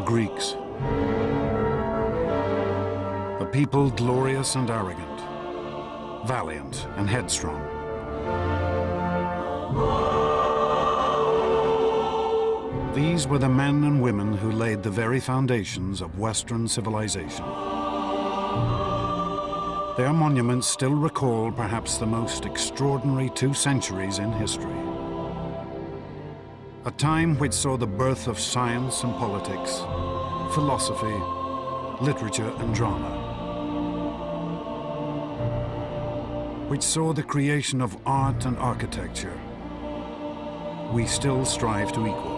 Greeks. A people glorious and arrogant, valiant and headstrong. These were the men and women who laid the very foundations of Western civilization. Their monuments still recall perhaps the most extraordinary 2 centuries in history. A time which saw the birth of science and politics, philosophy, literature and drama. Which saw the creation of art and architecture we still strive to equal.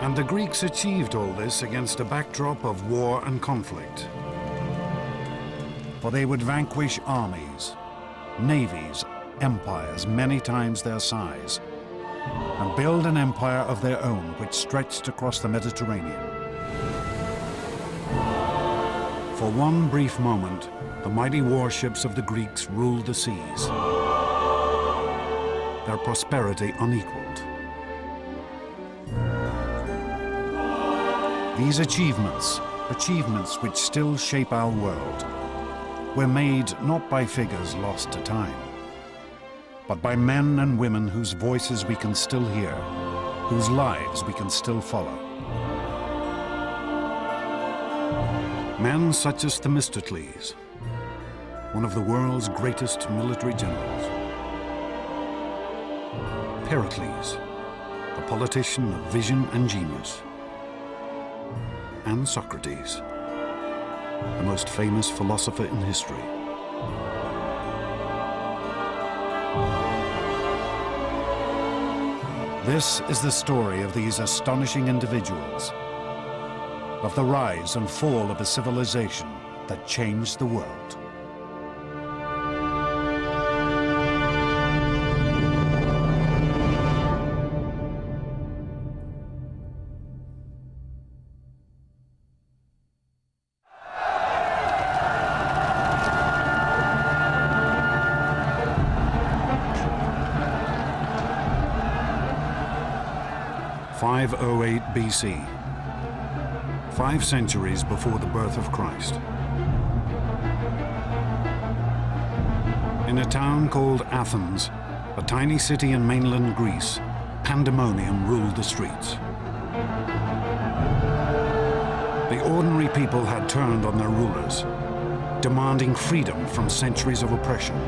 And the Greeks achieved all this against a backdrop of war and conflict. For they would vanquish armies, navies, empires many times their size, and build an empire of their own which stretched across the Mediterranean. For one brief moment, the mighty warships of the Greeks ruled the seas, their prosperity unequaled. These achievements which still shape our world, were made not by figures lost to time, but by men and women whose voices we can still hear, whose lives we can still follow. Men such as Themistocles, one of the world's greatest military generals. Pericles, a politician of vision and genius. And Socrates, the most famous philosopher in history. This is the story of these astonishing individuals, of the rise and fall of a civilization that changed the world. BC, 5 centuries before the birth of Christ. In a town called Athens, a tiny city in mainland Greece, pandemonium ruled the streets. The ordinary people had turned on their rulers, demanding freedom from centuries of oppression.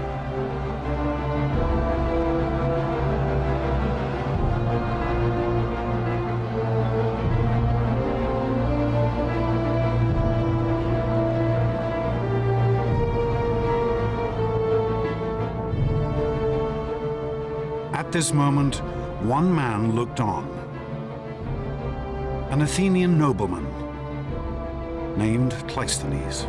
At this moment, one man looked on. An Athenian nobleman named Cleisthenes.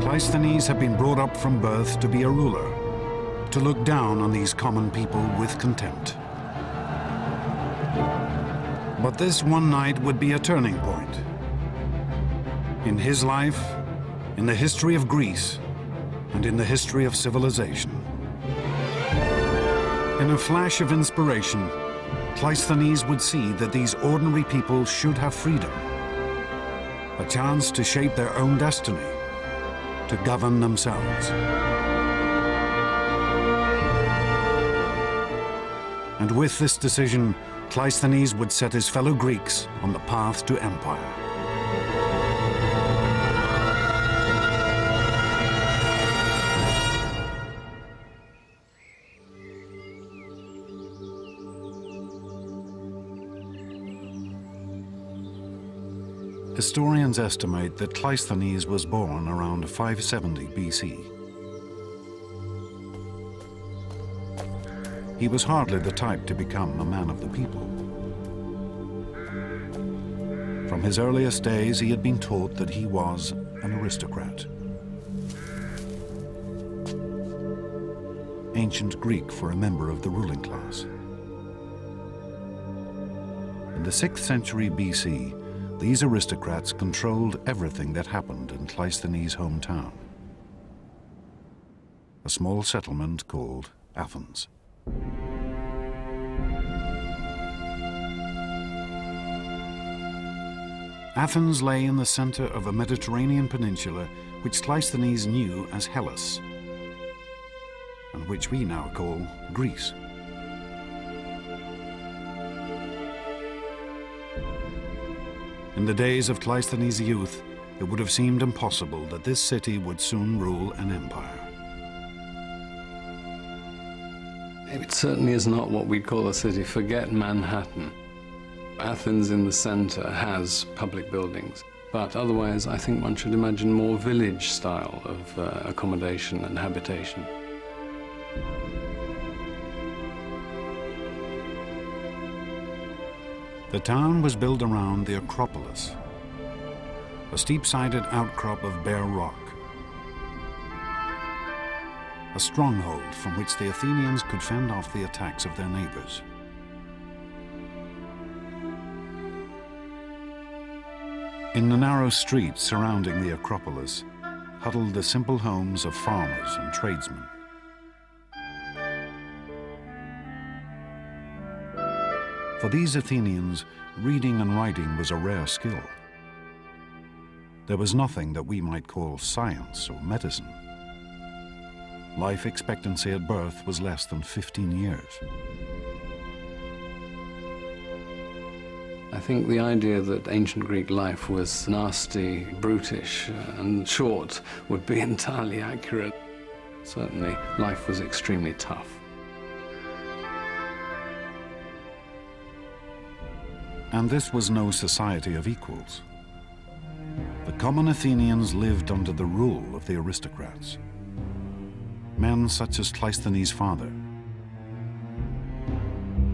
Cleisthenes had been brought up from birth to be a ruler, to look down on these common people with contempt. But this one night would be a turning point in his life, in the history of Greece, and in the history of civilization. In a flash of inspiration, Cleisthenes would see that these ordinary people should have freedom, a chance to shape their own destiny, to govern themselves. And with this decision, Cleisthenes would set his fellow Greeks on the path to empire. Historians estimate that Cleisthenes was born around 570 BC. He was hardly the type to become a man of the people. From his earliest days, he had been taught that he was an aristocrat. Ancient Greek for a member of the ruling class. In the 6th century BC, these aristocrats controlled everything that happened in Cleisthenes' hometown, a small settlement called Athens. Athens lay in the center of a Mediterranean peninsula which Cleisthenes knew as Hellas, and which we now call Greece. In the days of Cleisthenes' youth, it would have seemed impossible that this city would soon rule an empire. It certainly is not what we'd call a city. Forget Manhattan. Athens in the center has public buildings, but otherwise I think one should imagine more village style of accommodation and habitation. The town was built around the Acropolis, a steep-sided outcrop of bare rock, a stronghold from which the Athenians could fend off the attacks of their neighbors. In the narrow streets surrounding the Acropolis huddled the simple homes of farmers and tradesmen. For these Athenians, reading and writing was a rare skill. There was nothing that we might call science or medicine. Life expectancy at birth was less than 15 years. I think the idea that ancient Greek life was nasty, brutish, and short would be entirely accurate. Certainly, life was extremely tough. And this was no society of equals. The common Athenians lived under the rule of the aristocrats. Men such as Cleisthenes' father.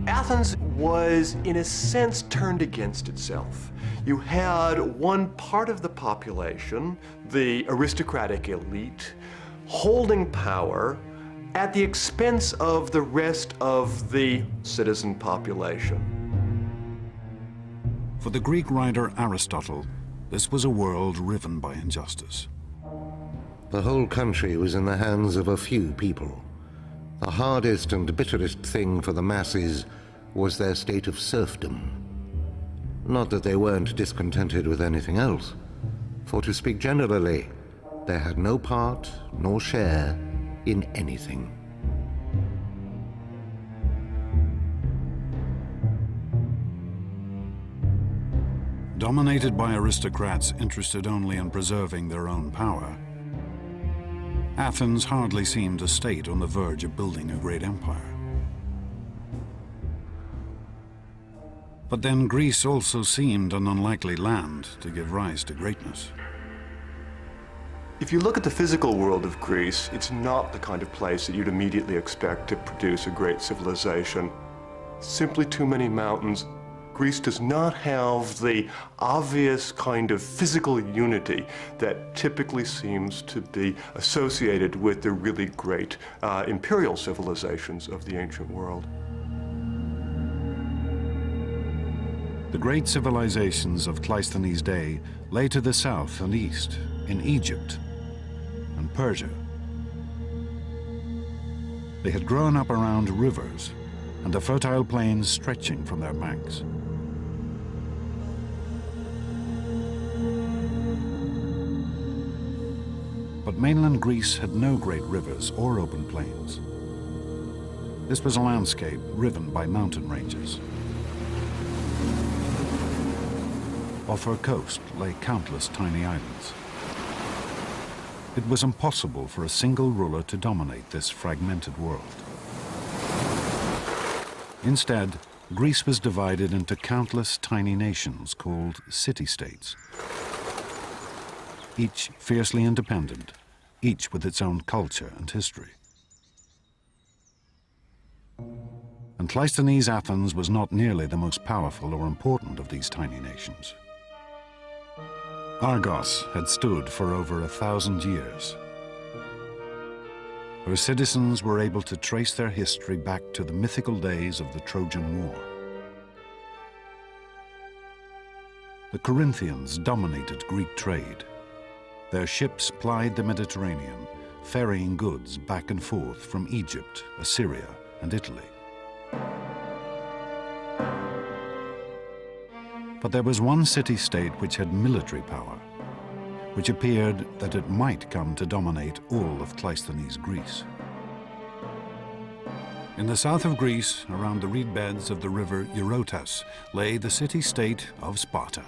Athens was, in a sense, turned against itself. You had one part of the population, the aristocratic elite, holding power at the expense of the rest of the citizen population. For the Greek writer Aristotle, this was a world riven by injustice. The whole country was in the hands of a few people. The hardest and bitterest thing for the masses was their state of serfdom. Not that they weren't discontented with anything else, for to speak generally, they had no part nor share in anything. Dominated by aristocrats interested only in preserving their own power, Athens hardly seemed a state on the verge of building a great empire. But then Greece also seemed an unlikely land to give rise to greatness. If you look at the physical world of Greece, it's not the kind of place that you'd immediately expect to produce a great civilization. Simply too many mountains. Greece does not have the obvious kind of physical unity that typically seems to be associated with the really great imperial civilizations of the ancient world. The great civilizations of Cleisthenes' day lay to the south and east, in Egypt and Persia. They had grown up around rivers and the fertile plains stretching from their banks. But mainland Greece had no great rivers or open plains. This was a landscape riven by mountain ranges. Off her coast lay countless tiny islands. It was impossible for a single ruler to dominate this fragmented world. Instead, Greece was divided into countless tiny nations called city-states, each fiercely independent, each with its own culture and history. And Cleisthenes' Athens was not nearly the most powerful or important of these tiny nations. Argos had stood for over 1,000 years. Her citizens were able to trace their history back to the mythical days of the Trojan War. The Corinthians dominated Greek trade. Their ships plied the Mediterranean, ferrying goods back and forth from Egypt, Assyria, and Italy. But there was one city-state which had military power, which appeared that it might come to dominate all of Cleisthenes' Greece. In the south of Greece, around the reed beds of the river Eurotas, lay the city-state of Sparta.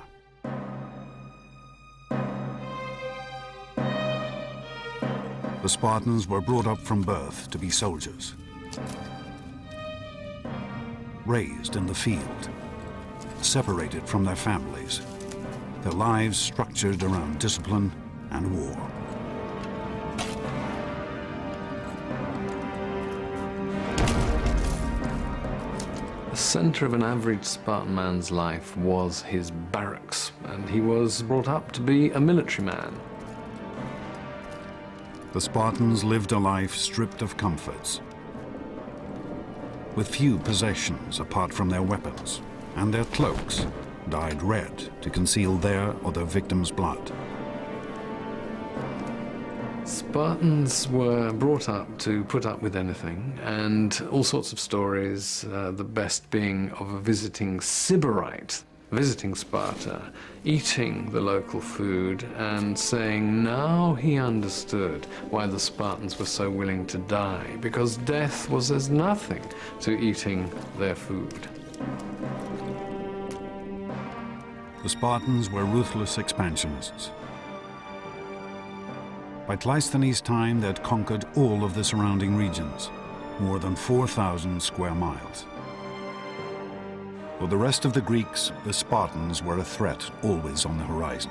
The Spartans were brought up from birth to be soldiers, raised in the field, separated from their families, their lives structured around discipline and war. The center of an average Spartan man's life was his barracks, and he was brought up to be a military man. The Spartans lived a life stripped of comforts, with few possessions apart from their weapons, and their cloaks dyed red to conceal their or their victims' blood. Spartans were brought up to put up with anything, and all sorts of stories, the best being of a visiting Sybarite, visiting Sparta, eating the local food, and saying now he understood why the Spartans were so willing to die, because death was as nothing to eating their food. The Spartans were ruthless expansionists. By Cleisthenes' time, they had conquered all of the surrounding regions, more than 4,000 square miles. For the rest of the Greeks, the Spartans were a threat always on the horizon.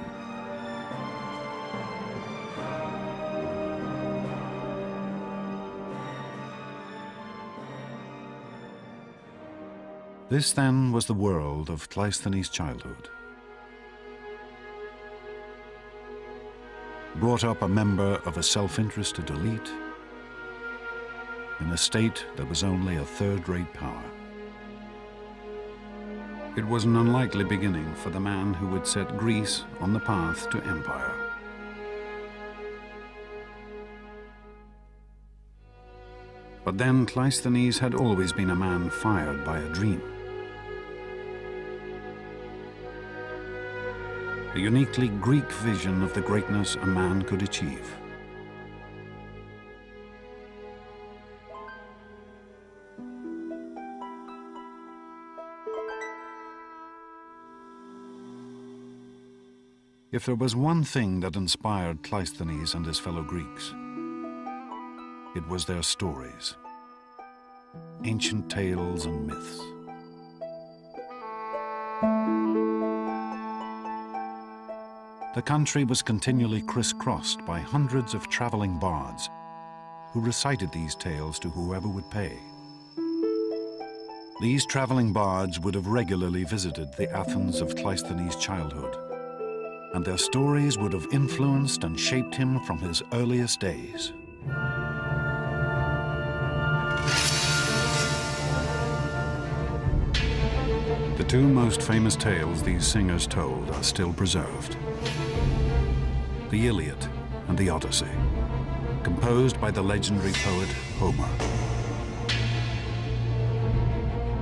This then was the world of Cleisthenes' childhood. Brought up a member of a self-interested elite in a state that was only a third-rate power. It was an unlikely beginning for the man who would set Greece on the path to empire. But then Cleisthenes had always been a man fired by a dream. A uniquely Greek vision of the greatness a man could achieve. If there was one thing that inspired Cleisthenes and his fellow Greeks, it was their stories, ancient tales and myths. The country was continually crisscrossed by hundreds of traveling bards who recited these tales to whoever would pay. These traveling bards would have regularly visited the Athens of Cleisthenes' childhood, and their stories would have influenced and shaped him from his earliest days. The two most famous tales these singers told are still preserved: the Iliad and the Odyssey, composed by the legendary poet Homer.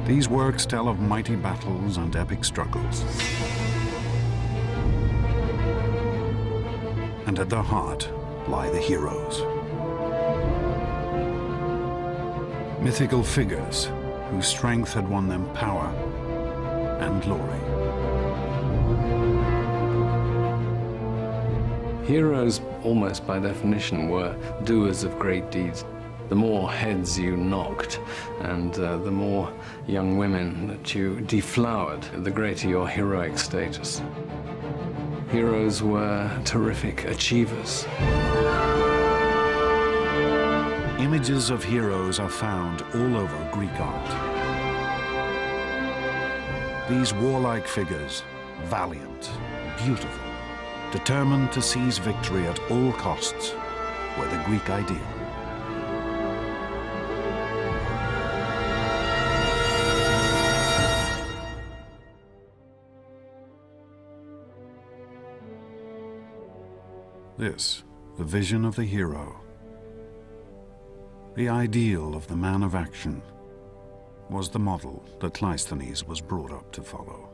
These works tell of mighty battles and epic struggles. And at their heart lie the heroes. Mythical figures whose strength had won them power and glory. Heroes, almost by definition, were doers of great deeds. The more heads you knocked and the more young women that you deflowered, the greater your heroic status. Heroes were terrific achievers. Images of heroes are found all over Greek art. These warlike figures, valiant, beautiful, determined to seize victory at all costs, were the Greek ideal. This, the vision of the hero, the ideal of the man of action, was the model that Cleisthenes was brought up to follow.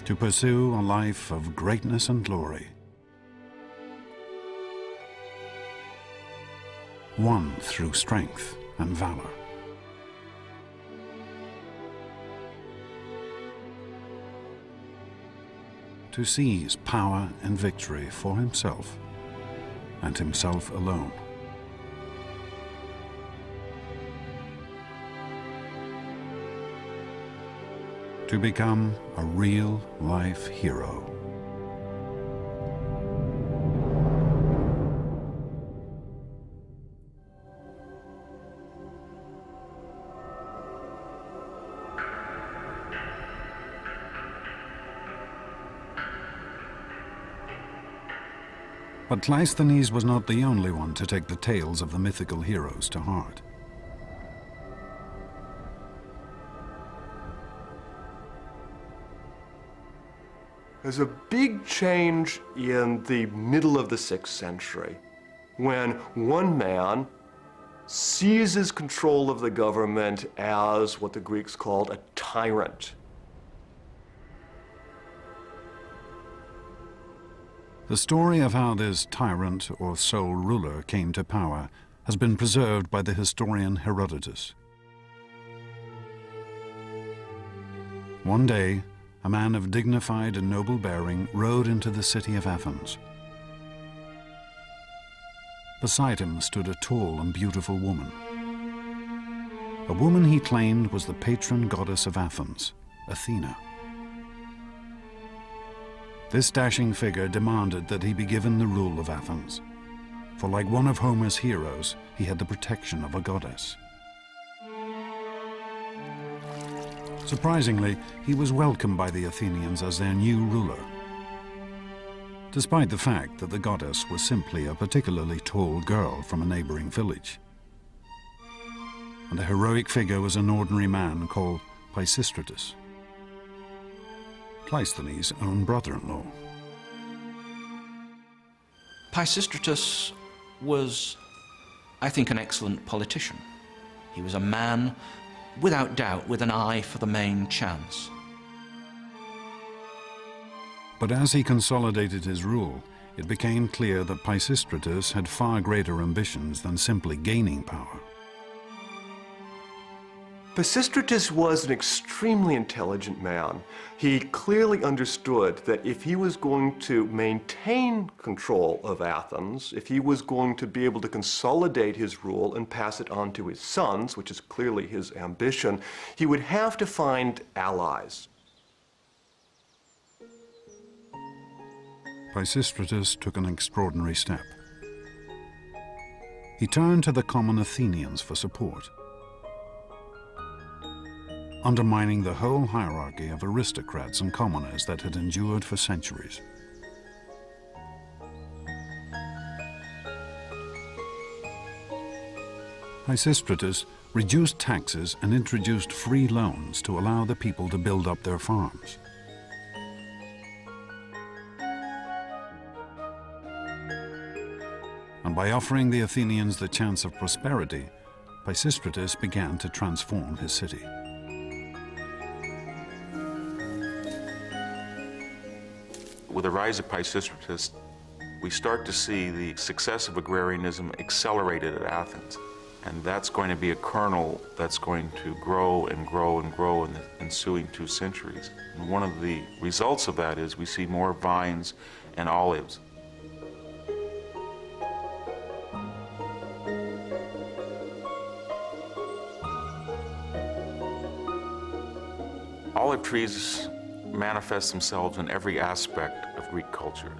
To pursue a life of greatness and glory, won through strength and valor. To seize power and victory for himself and himself alone. To become a real-life hero. But Cleisthenes was not the only one to take the tales of the mythical heroes to heart. There's a big change in the middle of the 6th century when one man seizes control of the government as what the Greeks called a tyrant. The story of how this tyrant or sole ruler came to power has been preserved by the historian Herodotus. One day, a man of dignified and noble bearing rode into the city of Athens. Beside him stood a tall and beautiful woman. A woman he claimed was the patron goddess of Athens, Athena. This dashing figure demanded that he be given the rule of Athens, for like one of Homer's heroes, he had the protection of a goddess. Surprisingly, he was welcomed by the Athenians as their new ruler, despite the fact that the goddess was simply a particularly tall girl from a neighboring village. And the heroic figure was an ordinary man called Pisistratus, Cleisthenes' own brother-in-law. Pisistratus was, I think, an excellent politician. He was a man, without doubt, with an eye for the main chance. But as he consolidated his rule, it became clear that Pisistratus had far greater ambitions than simply gaining power. Pisistratus was an extremely intelligent man. He clearly understood that if he was going to maintain control of Athens, if he was going to be able to consolidate his rule and pass it on to his sons, which is clearly his ambition, he would have to find allies. Pisistratus took an extraordinary step. He turned to the common Athenians for support, undermining the whole hierarchy of aristocrats and commoners that had endured for centuries. Pisistratus reduced taxes and introduced free loans to allow the people to build up their farms. And by offering the Athenians the chance of prosperity, Pisistratus began to transform his city. With the rise of Pisistratus, we start to see the success of agrarianism accelerated at Athens. And that's going to be a kernel that's going to grow and grow and grow in the ensuing 2 centuries. And one of the results of that is we see more vines and olives. Olive trees manifest themselves in every aspect of Greek culture.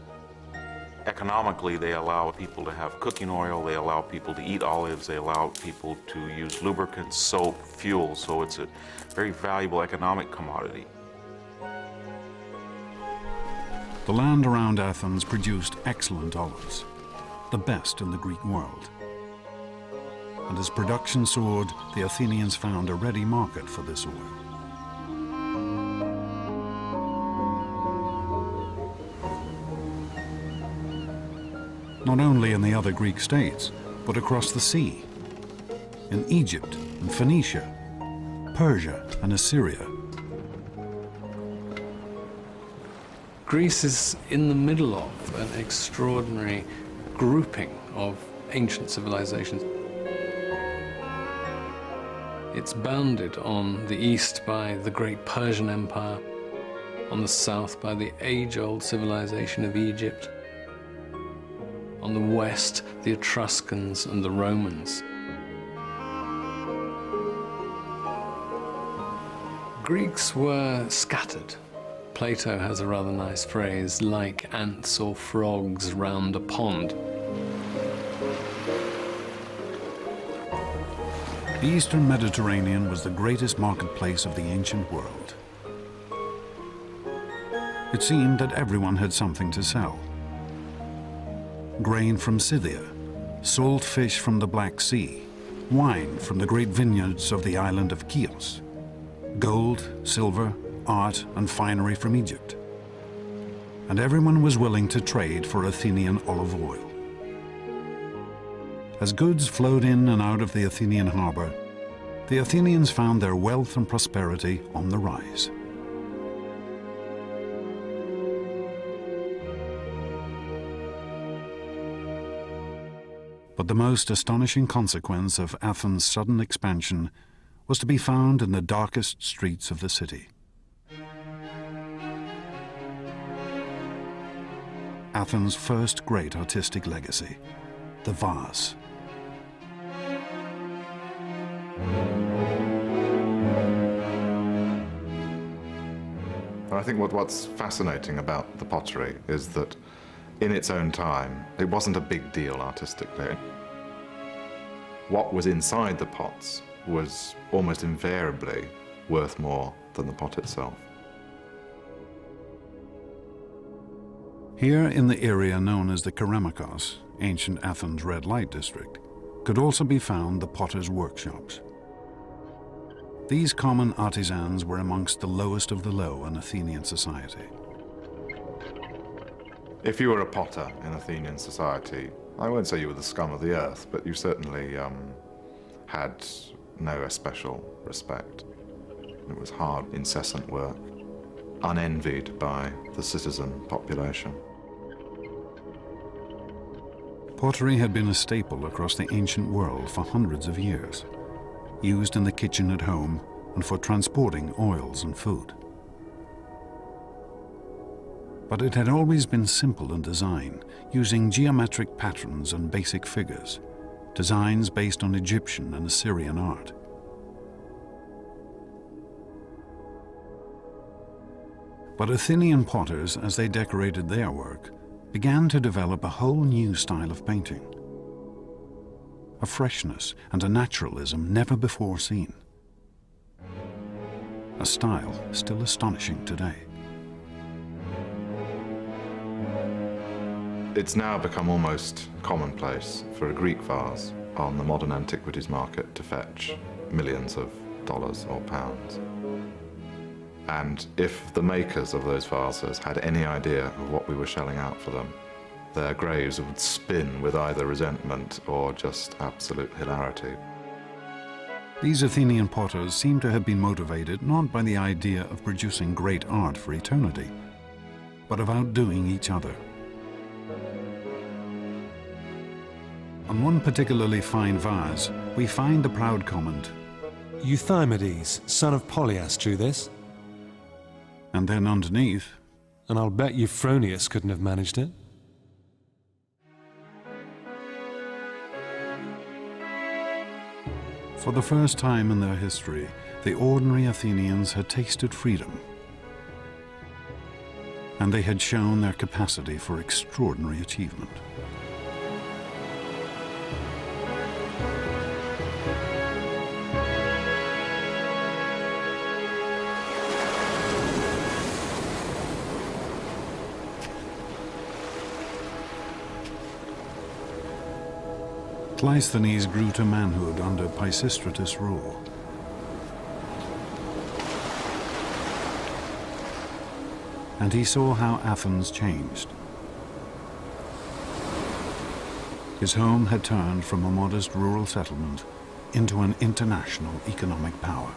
Economically, they allow people to have cooking oil, they allow people to eat olives, they allow people to use lubricants, soap, fuel, so it's a very valuable economic commodity. The land around Athens produced excellent olives, the best in the Greek world. And as production soared, the Athenians found a ready market for this oil. Not only in the other Greek states, but across the sea, in Egypt and Phoenicia, Persia and Assyria. Greece is in the middle of an extraordinary grouping of ancient civilizations. It's bounded on the east by the great Persian Empire, on the south by the age-old civilization of Egypt, on the west, the Etruscans and the Romans. Greeks were scattered. Plato has a rather nice phrase, like ants or frogs round a pond. The Eastern Mediterranean was the greatest marketplace of the ancient world. It seemed that everyone had something to sell. Grain from Scythia, salt fish from the Black Sea, wine from the great vineyards of the island of Chios, gold, silver, art and finery from Egypt. And everyone was willing to trade for Athenian olive oil. As goods flowed in and out of the Athenian harbor, the Athenians found their wealth and prosperity on the rise. But the most astonishing consequence of Athens' sudden expansion was to be found in the darkest streets of the city. Athens' first great artistic legacy, the vase. I think what's fascinating about the pottery is that in its own time, it wasn't a big deal artistically. What was inside the pots was almost invariably worth more than the pot itself. Here in the area known as the Keramikos, ancient Athens' red light district, could also be found the potters' workshops. These common artisans were amongst the lowest of the low in Athenian society. If you were a potter in Athenian society, I won't say you were the scum of the earth, but you certainly had no especial respect. It was hard, incessant work, unenvied by the citizen population. Pottery had been a staple across the ancient world for hundreds of years, used in the kitchen at home and for transporting oils and food. But it had always been simple in design, using geometric patterns and basic figures, designs based on Egyptian and Assyrian art. But Athenian potters, as they decorated their work, began to develop a whole new style of painting. A freshness and a naturalism never before seen. A style still astonishing today. It's now become almost commonplace for a Greek vase on the modern antiquities market to fetch millions of dollars or pounds. And if the makers of those vases had any idea of what we were shelling out for them, their graves would spin with either resentment or just absolute hilarity. These Athenian potters seem to have been motivated not by the idea of producing great art for eternity, but of outdoing each other. On one particularly fine vase, we find the proud comment, "Euthymides, son of Polias, drew this." and then underneath, And I'll bet Euphronius couldn't have managed it. for the first time in their history, the ordinary Athenians had tasted freedom, and they had shown their capacity for extraordinary achievement. Cleisthenes grew to manhood under Pisistratus' rule. And he saw how Athens changed. His home had turned from a modest rural settlement into an international economic power.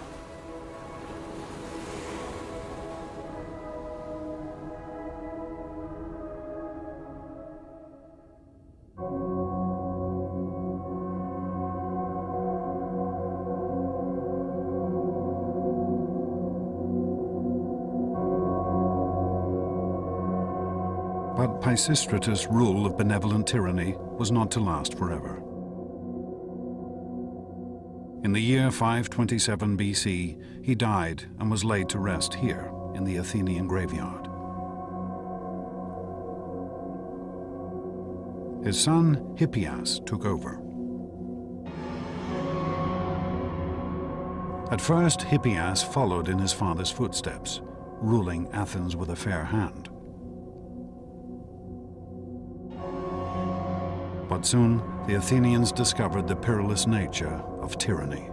But Pisistratus' rule of benevolent tyranny was not to last forever. In the year 527 BC, he died and was laid to rest here in the Athenian graveyard. His son Hippias took over. At first, Hippias followed in his father's footsteps, ruling Athens with a fair hand. But soon, the Athenians discovered the perilous nature of tyranny.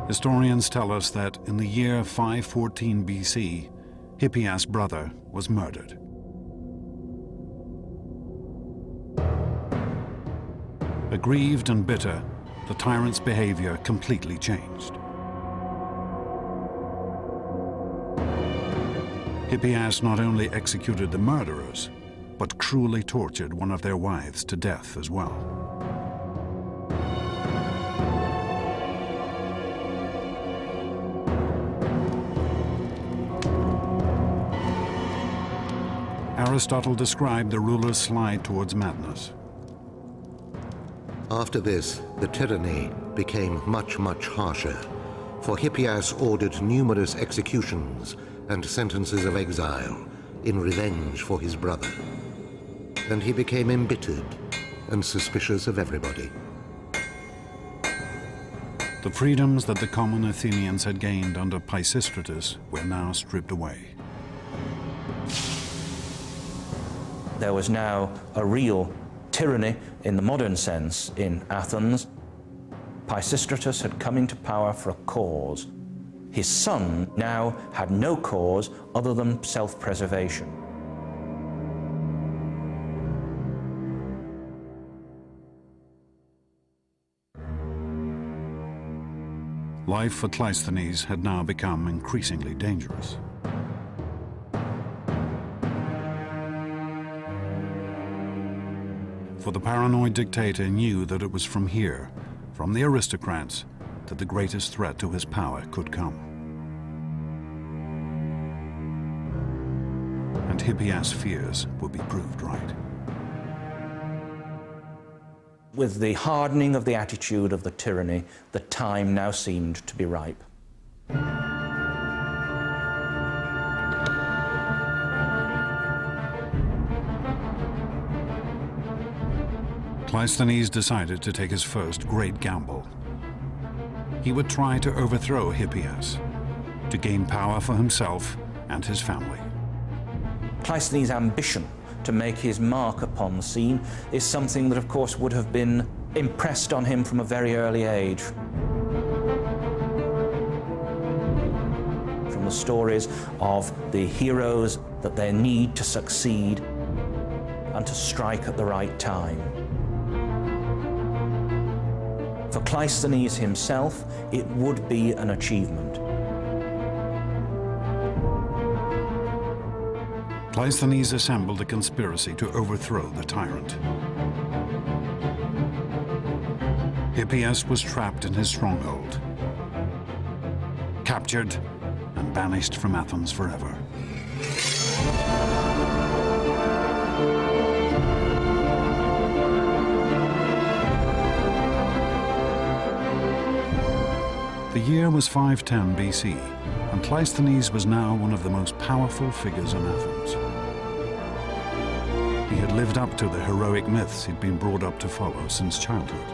Historians tell us that in the year 514 BC, Hippias' brother was murdered. Aggrieved and bitter, the tyrant's behavior completely changed. Hippias not only executed the murderers, but cruelly tortured one of their wives to death as well. Aristotle described the ruler's slide towards madness. After this, the tyranny became much, much harsher, for Hippias ordered numerous executions and sentences of exile in revenge for his brother. And he became embittered and suspicious of everybody. The freedoms that the common Athenians had gained under Pisistratus were now stripped away. There was now a real tyranny in the modern sense in Athens. Pisistratus had come into power for a cause. His son now had no cause other than self-preservation. Life for Cleisthenes had now become increasingly dangerous. For the paranoid dictator knew that it was from here, from the aristocrats, that the greatest threat to his power could come. And Hippias' fears would be proved right. With the hardening of the attitude of the tyranny, the time now seemed to be ripe. Cleisthenes decided to take his first great gamble. He would try to overthrow Hippias, to gain power for himself and his family. Cleisthenes' ambition to make his mark upon the scene is something that, of course, would have been impressed on him from a very early age. From the stories of the heroes, that they need to succeed and to strike at the right time. For Cleisthenes himself, it would be an achievement. Cleisthenes assembled a conspiracy to overthrow the tyrant. Hippias was trapped in his stronghold, captured and banished from Athens forever. The year was 510 BC, and Cleisthenes was now one of the most powerful figures in Athens. He had lived up to the heroic myths he'd been brought up to follow since childhood.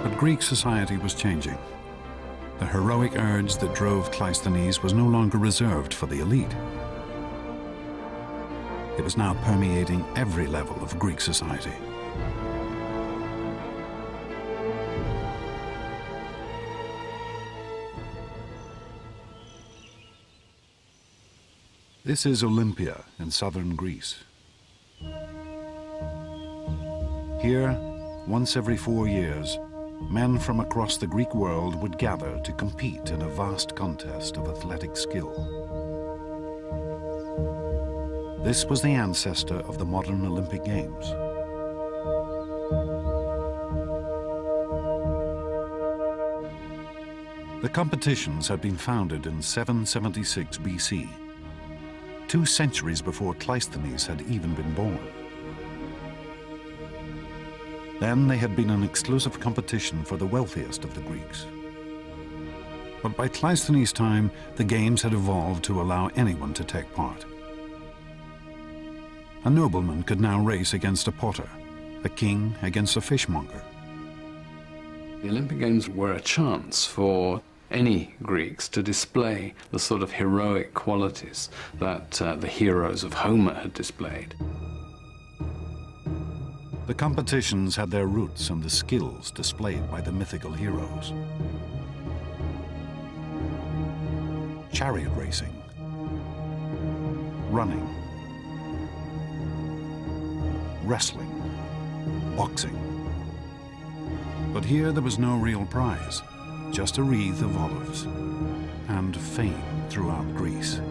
But Greek society was changing. The heroic urge that drove Cleisthenes was no longer reserved for the elite. It was now permeating every level of Greek society. This is Olympia in southern Greece. Here, once every 4 years, men from across the Greek world would gather to compete in a vast contest of athletic skill. This was the ancestor of the modern Olympic Games. The competitions had been founded in 776 BC, 2 centuries before Cleisthenes had even been born. Then they had been an exclusive competition for the wealthiest of the Greeks. But by Cleisthenes' time, the games had evolved to allow anyone to take part. A nobleman could now race against a potter, a king against a fishmonger. The Olympic Games were a chance for any Greeks to display the sort of heroic qualities that the heroes of Homer had displayed. The competitions had their roots in the skills displayed by the mythical heroes. Chariot racing, running, wrestling, boxing. But here there was no real prize, just a wreath of olives and fame throughout Greece.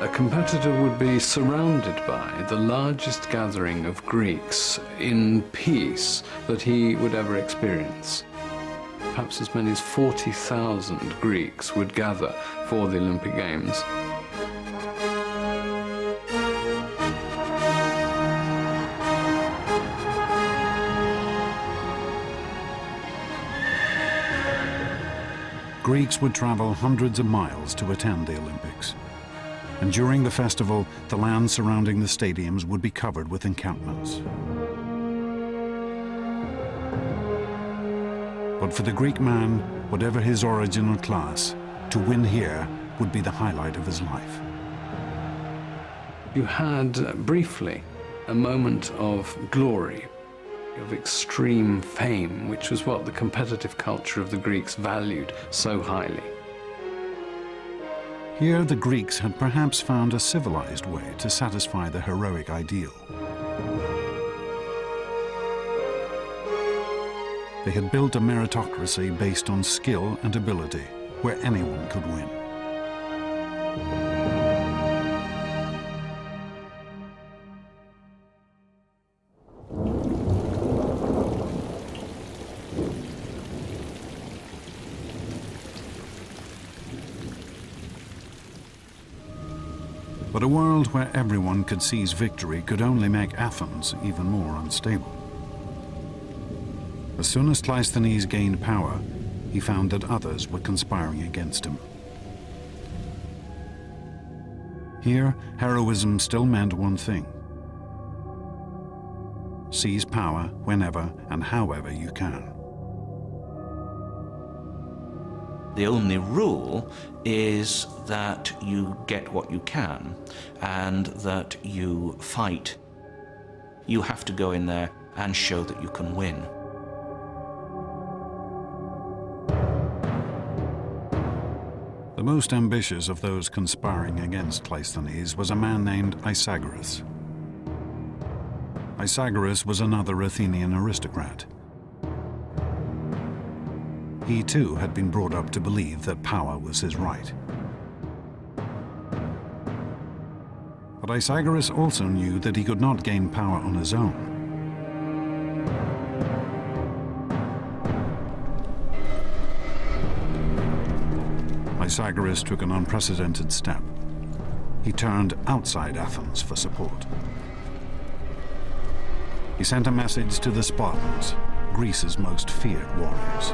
A competitor would be surrounded by the largest gathering of Greeks in peace that he would ever experience. Perhaps as many as 40,000 Greeks would gather for the Olympic Games. Greeks would travel hundreds of miles to attend the Olympics. And during the festival, the land surrounding the stadiums would be covered with encampments. But for the Greek man, whatever his origin or class, to win here would be the highlight of his life. You had, briefly, a moment of glory, of extreme fame, which was what the competitive culture of the Greeks valued so highly. Here, the Greeks had perhaps found a civilized way to satisfy the heroic ideal. They had built a meritocracy based on skill and ability, where anyone could win. But a world where everyone could seize victory could only make Athens even more unstable. As soon as Cleisthenes gained power, he found that others were conspiring against him. Here, heroism still meant one thing: seize power whenever and however you can. The only rule is that you get what you can and that you fight. You have to go in there and show that you can win. The most ambitious of those conspiring against Cleisthenes was a man named Isagoras. Isagoras was another Athenian aristocrat. He too had been brought up to believe that power was his right. But Isagoras also knew that he could not gain power on his own. Isagoras took an unprecedented step. He turned outside Athens for support. He sent a message to the Spartans, Greece's most feared warriors.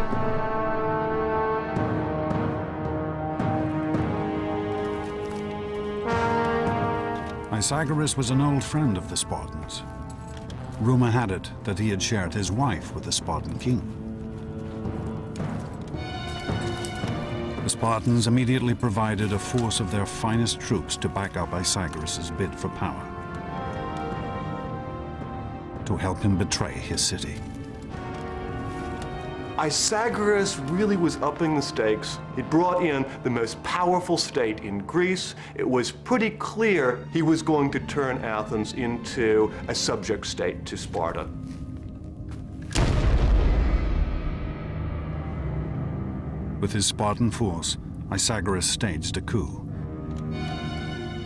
Isagoras was an old friend of the Spartans. Rumor had it that he had shared his wife with the Spartan king. The Spartans immediately provided a force of their finest troops to back up Isagoras' bid for power, to help him betray his city. Isagoras really was upping the stakes. He brought in the most powerful state in Greece. It was pretty clear he was going to turn Athens into a subject state to Sparta. With his Spartan force, Isagoras staged a coup,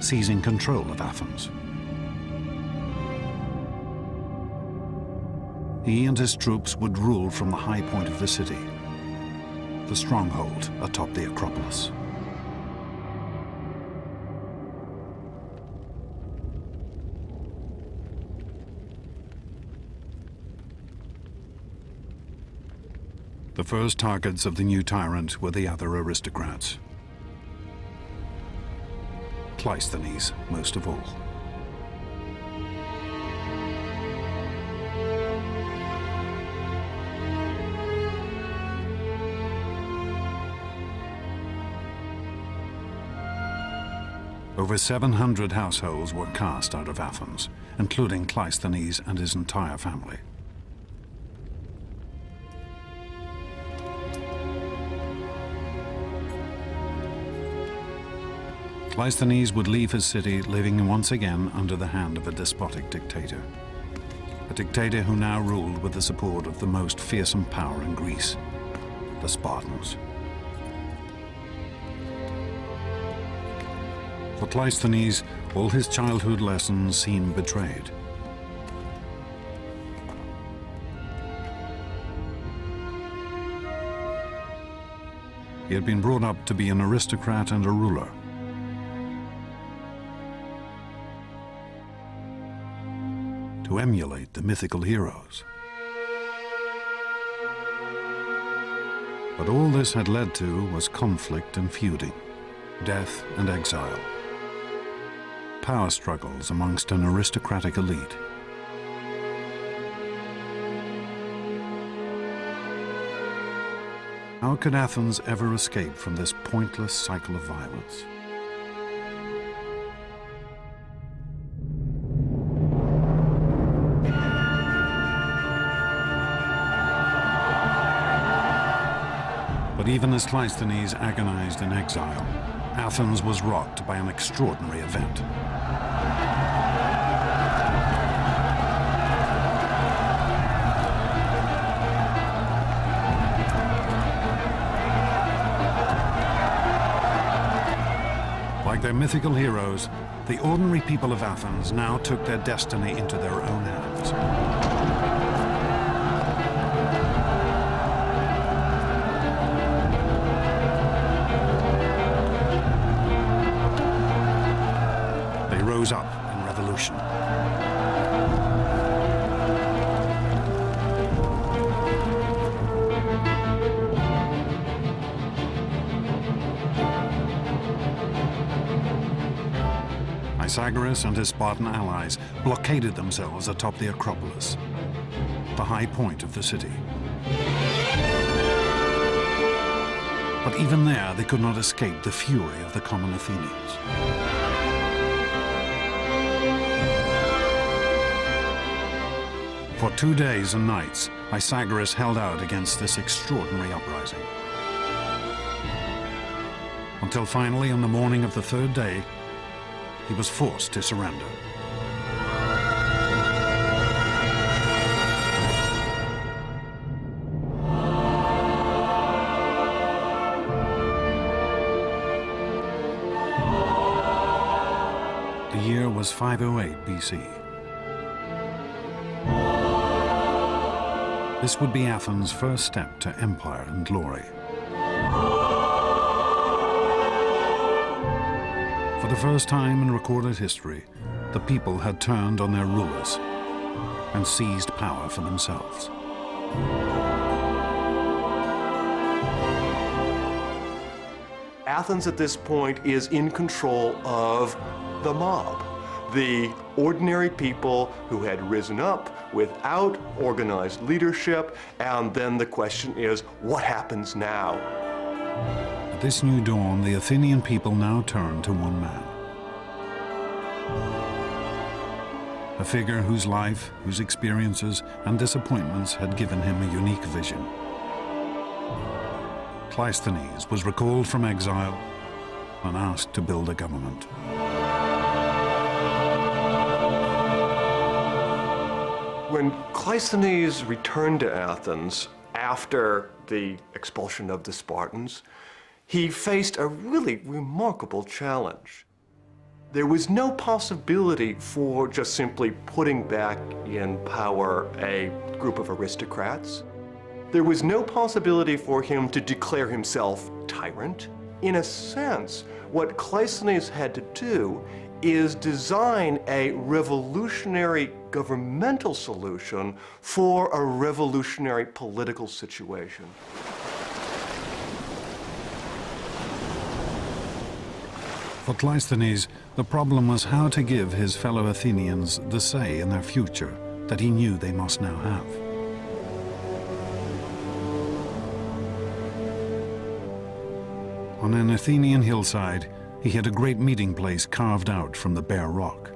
seizing control of Athens. He and his troops would rule from the high point of the city, the stronghold atop the Acropolis. The first targets of the new tyrant were the other aristocrats. Cleisthenes most of all. Over 700 households were cast out of Athens, including Cleisthenes and his entire family. Cleisthenes would leave his city living once again under the hand of a despotic dictator. A dictator who now ruled with the support of the most fearsome power in Greece, the Spartans. For Cleisthenes, all his childhood lessons seemed betrayed. He had been brought up to be an aristocrat and a ruler. To emulate the mythical heroes. But all this had led to was conflict and feuding, death and exile, power struggles amongst an aristocratic elite. How could Athens ever escape from this pointless cycle of violence? But even as Cleisthenes agonized in exile, Athens was rocked by an extraordinary event. Like their mythical heroes, the ordinary people of Athens now took their destiny into their own hands. Rose up in revolution. Isagoras and his Spartan allies blockaded themselves atop the Acropolis, the high point of the city. But even there, they could not escape the fury of the common Athenians. For 2 days and nights, Isagoras held out against this extraordinary uprising. Until finally, on the morning of the third day, he was forced to surrender. The year was 508 BC. This would be Athens' first step to empire and glory. For the first time in recorded history, the people had turned on their rulers and seized power for themselves. Athens at this point is in control of the mob. the ordinary people who had risen up without organized leadership, and then the question is, what happens now? At this new dawn, the Athenian people now turn to one man. A figure whose life, whose experiences and disappointments had given him a unique vision. Cleisthenes was recalled from exile and asked to build a government. When Cleisthenes returned to Athens after the expulsion of the Spartans, he faced a really remarkable challenge. There was no possibility for just simply putting back in power a group of aristocrats. There was no possibility for him to declare himself tyrant. In a sense, what Cleisthenes had to do is design a revolutionary governmental solution for a revolutionary political situation. For Cleisthenes, the problem was how to give his fellow Athenians the say in their future that he knew they must now have. On an Athenian hillside, he had a great meeting place carved out from the bare rock.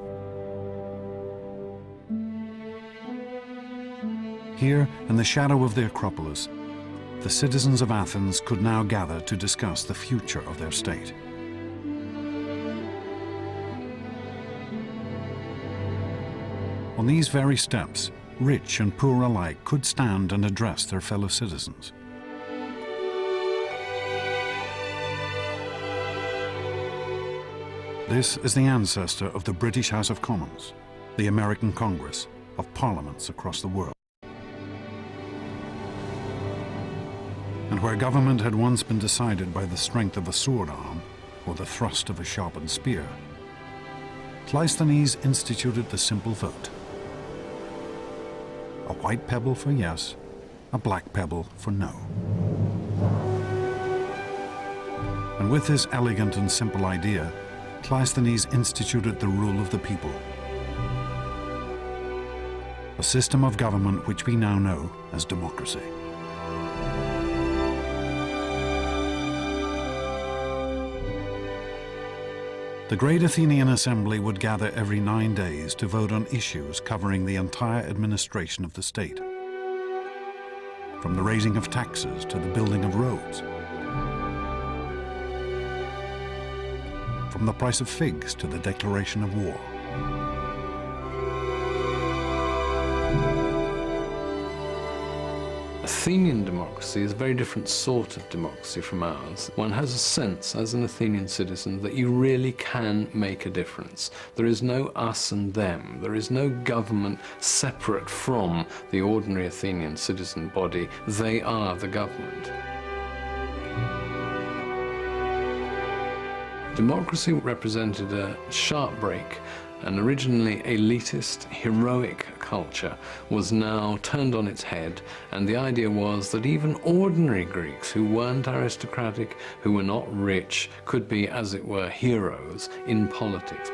Here, in the shadow of the Acropolis, the citizens of Athens could now gather to discuss the future of their state. On these very steps, rich and poor alike could stand and address their fellow citizens. This is the ancestor of the British House of Commons, the American Congress, of parliaments across the world. And where government had once been decided by the strength of a sword arm or the thrust of a sharpened spear, Cleisthenes instituted the simple vote. A white pebble for yes, a black pebble for no. And with this elegant and simple idea, Cleisthenes instituted the rule of the people. A system of government which we now know as democracy. The great Athenian assembly would gather every 9 days to vote on issues covering the entire administration of the state. From the raising of taxes to the building of roads. From the price of figs to the declaration of war. Athenian democracy is a very different sort of democracy from ours. One has a sense, as an Athenian citizen, that you really can make a difference. There is no us and them. There is no government separate from the ordinary Athenian citizen body. They are the government. Democracy represented a sharp break. An originally elitist, heroic culture was now turned on its head, and the idea was that even ordinary Greeks who weren't aristocratic, who were not rich, could be, as it were, heroes in politics.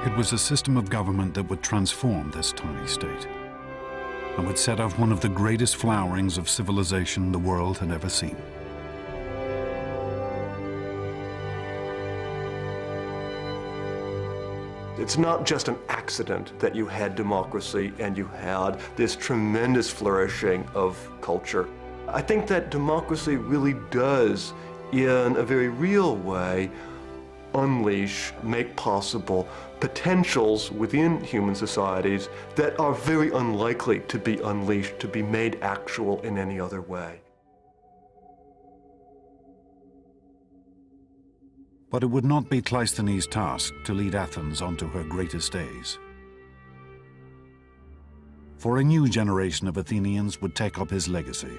It was a system of government that would transform this tiny state and would set off one of the greatest flowerings of civilization the world had ever seen. It's not just an accident that you had democracy and you had this tremendous flourishing of culture. I think that democracy really does, in a very real way, unleash, make possible potentials within human societies that are very unlikely to be unleashed, to be made actual in any other way. But it would not be Cleisthenes' task to lead Athens onto her greatest days. For a new generation of Athenians would take up his legacy.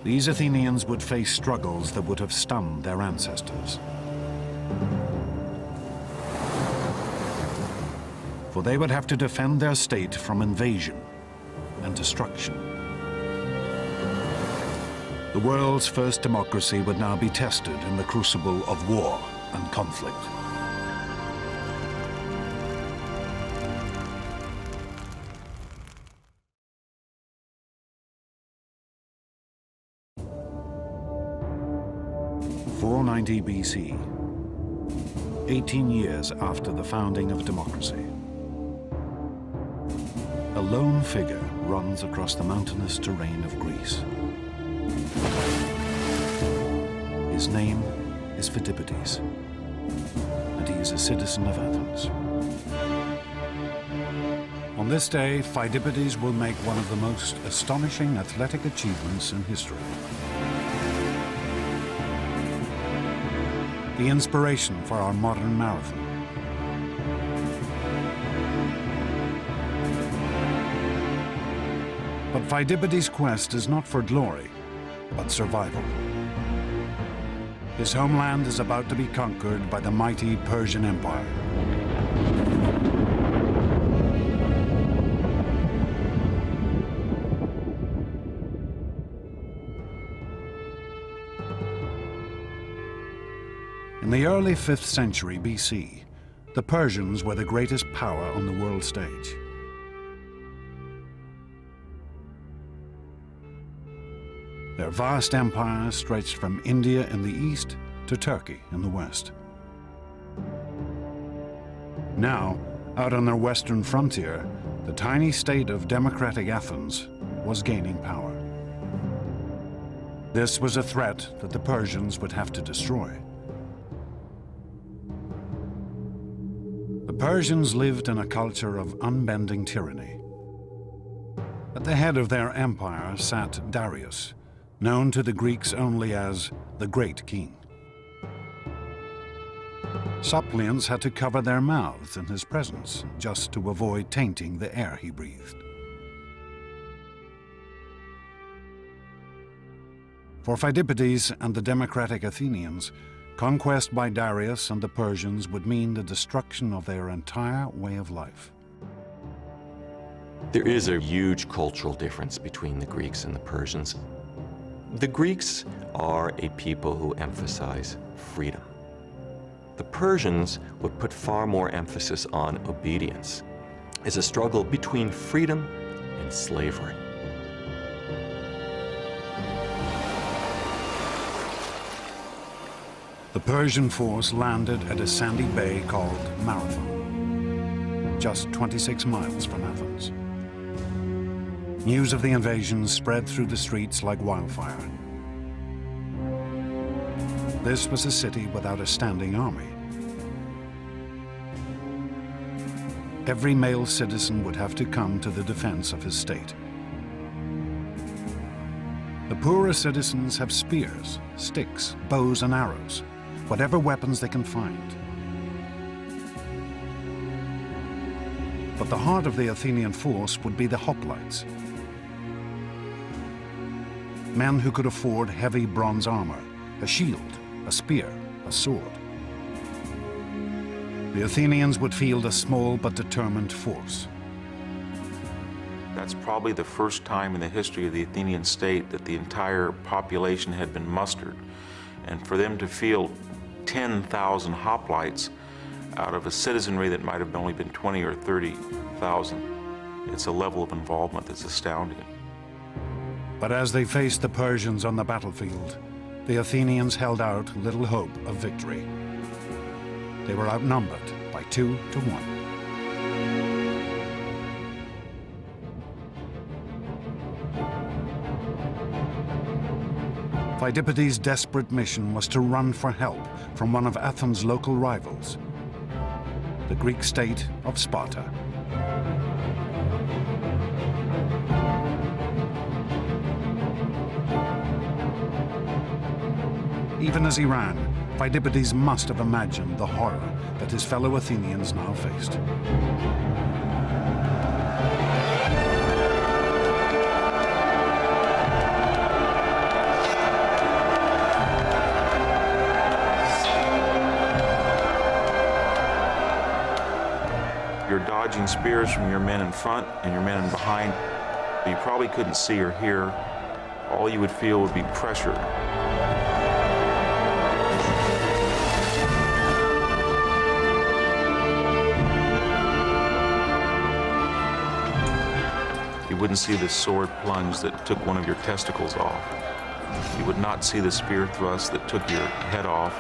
These Athenians would face struggles that would have stunned their ancestors. for they would have to defend their state from invasion and destruction. The world's first democracy would now be tested in the crucible of war and conflict. (490 BC), 18 years after the founding of democracy. A lone figure runs across the mountainous terrain of Greece. His name is Phidippides, and he is a citizen of Athens. On this day, Phidippides will make one of the most astonishing athletic achievements in history. The inspiration for our modern marathon. But Phidippides' quest is not for glory, but survival. His homeland is about to be conquered by the mighty Persian Empire. In the early 5th century BC, the Persians were the greatest power on the world stage. Their vast empire stretched from India in the east to Turkey in the west. Now, out on their western frontier, the tiny state of democratic Athens was gaining power. This was a threat that the Persians would have to destroy. The Persians lived in a culture of unbending tyranny. At the head of their empire sat Darius, known to the Greeks only as the Great King. Suppliants had to cover their mouths in his presence just to avoid tainting the air he breathed. For Phidippides and the democratic Athenians, conquest by Darius and the Persians would mean the destruction of their entire way of life. There is a huge cultural difference between the Greeks and the Persians. The Greeks are a people who emphasize freedom. The Persians would put far more emphasis on obedience. It's a struggle between freedom and slavery. The Persian force landed at a sandy bay called Marathon, just 26 miles from Athens. News of the invasion spread through the streets like wildfire. This was a city without a standing army. Every male citizen would have to come to the defense of his state. The poorer citizens have spears, sticks, bows and arrows, whatever weapons they can find. But the heart of the Athenian force would be the hoplites, men who could afford heavy bronze armor, a shield, a spear, a sword. The Athenians would field a small but determined force. That's probably the first time in the history of the Athenian state that the entire population had been mustered. And for them to field 10,000 hoplites out of a citizenry that might have only been 20 or 30,000, it's a level of involvement that's astounding. But as they faced the Persians on the battlefield, the Athenians held out little hope of victory. They were outnumbered by 2 to 1. Phidippides' desperate mission was to run for help from one of Athens' local rivals, the Greek state of Sparta. Even as he ran, Phidippides must have imagined the horror that his fellow Athenians now faced. You're dodging spears from your men in front and your men in behind. You probably couldn't see or hear. All you would feel would be pressure. You wouldn't see the sword plunge that took one of your testicles off. You would not see the spear thrust that took your head off.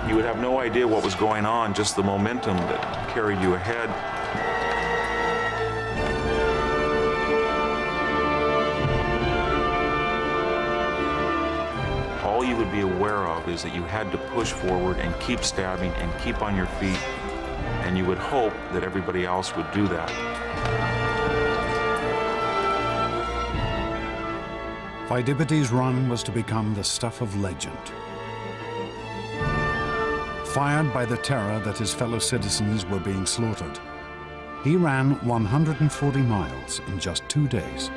You would have no idea what was going on, just the momentum that carried you ahead. All you would be aware of is that you had to push forward and keep stabbing and keep on your feet, and you would hope that everybody else would do that. Pheidippides' run was to become the stuff of legend. Fired by the terror that his fellow citizens were being slaughtered, he ran 140 miles in just 2 days.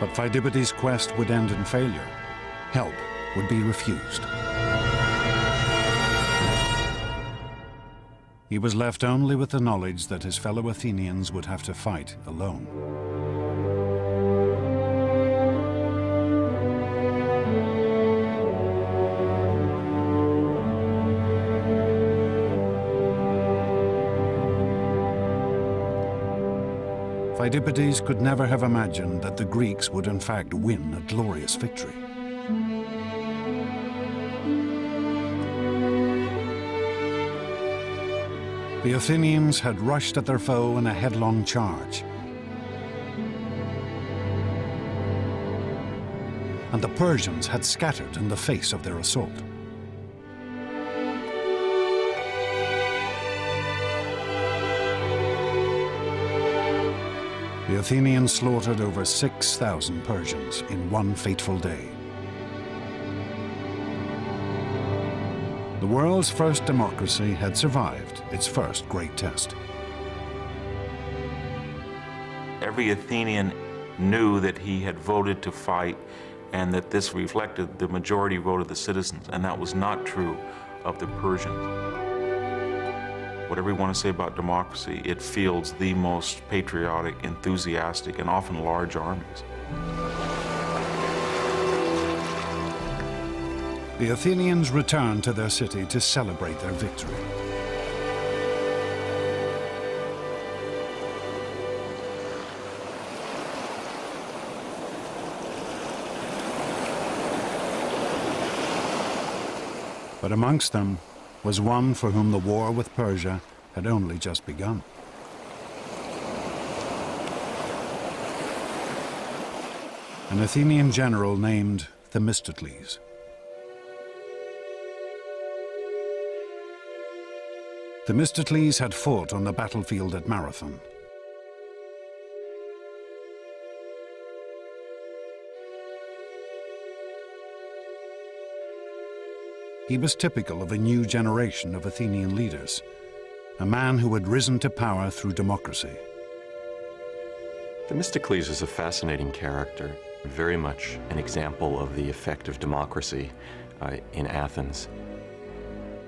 But Pheidippides' quest would end in failure. Help would be refused. He was left only with the knowledge that his fellow Athenians would have to fight alone. Pheidippides could never have imagined that the Greeks would in fact win a glorious victory. The Athenians had rushed at their foe in a headlong charge. And the Persians had scattered in the face of their assault. The Athenians slaughtered over 6,000 Persians in one fateful day. The world's first democracy had survived its first great test. Every Athenian knew that he had voted to fight and that this reflected the majority vote of the citizens, and that was not true of the Persians. Whatever you want to say about democracy, it fields the most patriotic, enthusiastic, and often large armies. The Athenians returned to their city to celebrate their victory. But amongst them was one for whom the war with Persia had only just begun. An Athenian general named Themistocles. Themistocles had fought on the battlefield at Marathon. He was typical of a new generation of Athenian leaders, a man who had risen to power through democracy. Themistocles is a fascinating character, very much an example of the effect of democracy in Athens.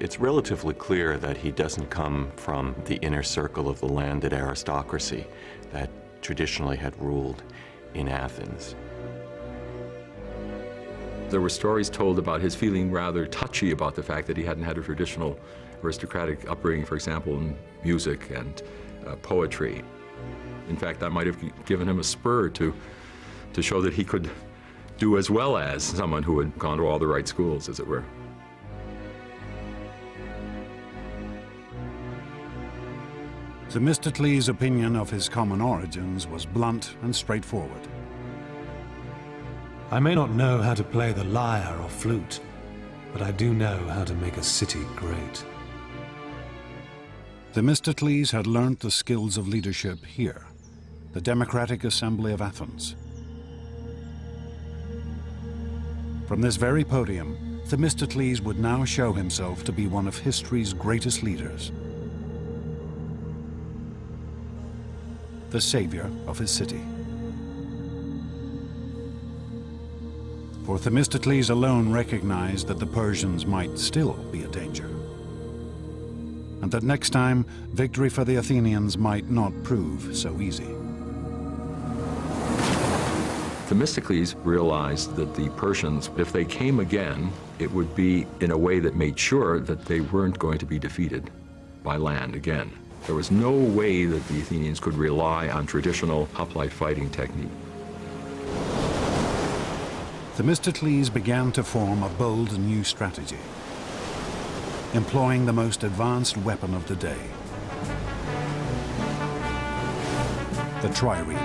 It's relatively clear that he doesn't come from the inner circle of the landed aristocracy that traditionally had ruled in Athens. There were stories told about his feeling rather touchy about the fact that he hadn't had a traditional aristocratic upbringing, for example, in music and poetry. In fact, that might have given him a spur to show that he could do as well as someone who had gone to all the right schools, as it were. Themistocles' opinion of his common origins was blunt and straightforward. I may not know how to play the lyre or flute, but I do know how to make a city great. Themistocles had learnt the skills of leadership here, the Democratic Assembly of Athens. From this very podium, Themistocles would now show himself to be one of history's greatest leaders. the savior of his city. For Themistocles alone recognized that the Persians might still be a danger, and that next time victory for the Athenians might not prove so easy. Themistocles realized that the Persians, if they came again, it would be in a way that made sure that they weren't going to be defeated by land again. There was no way that the Athenians could rely on traditional hoplite fighting technique. Themistocles began to form a bold new strategy, employing the most advanced weapon of the day, the trireme.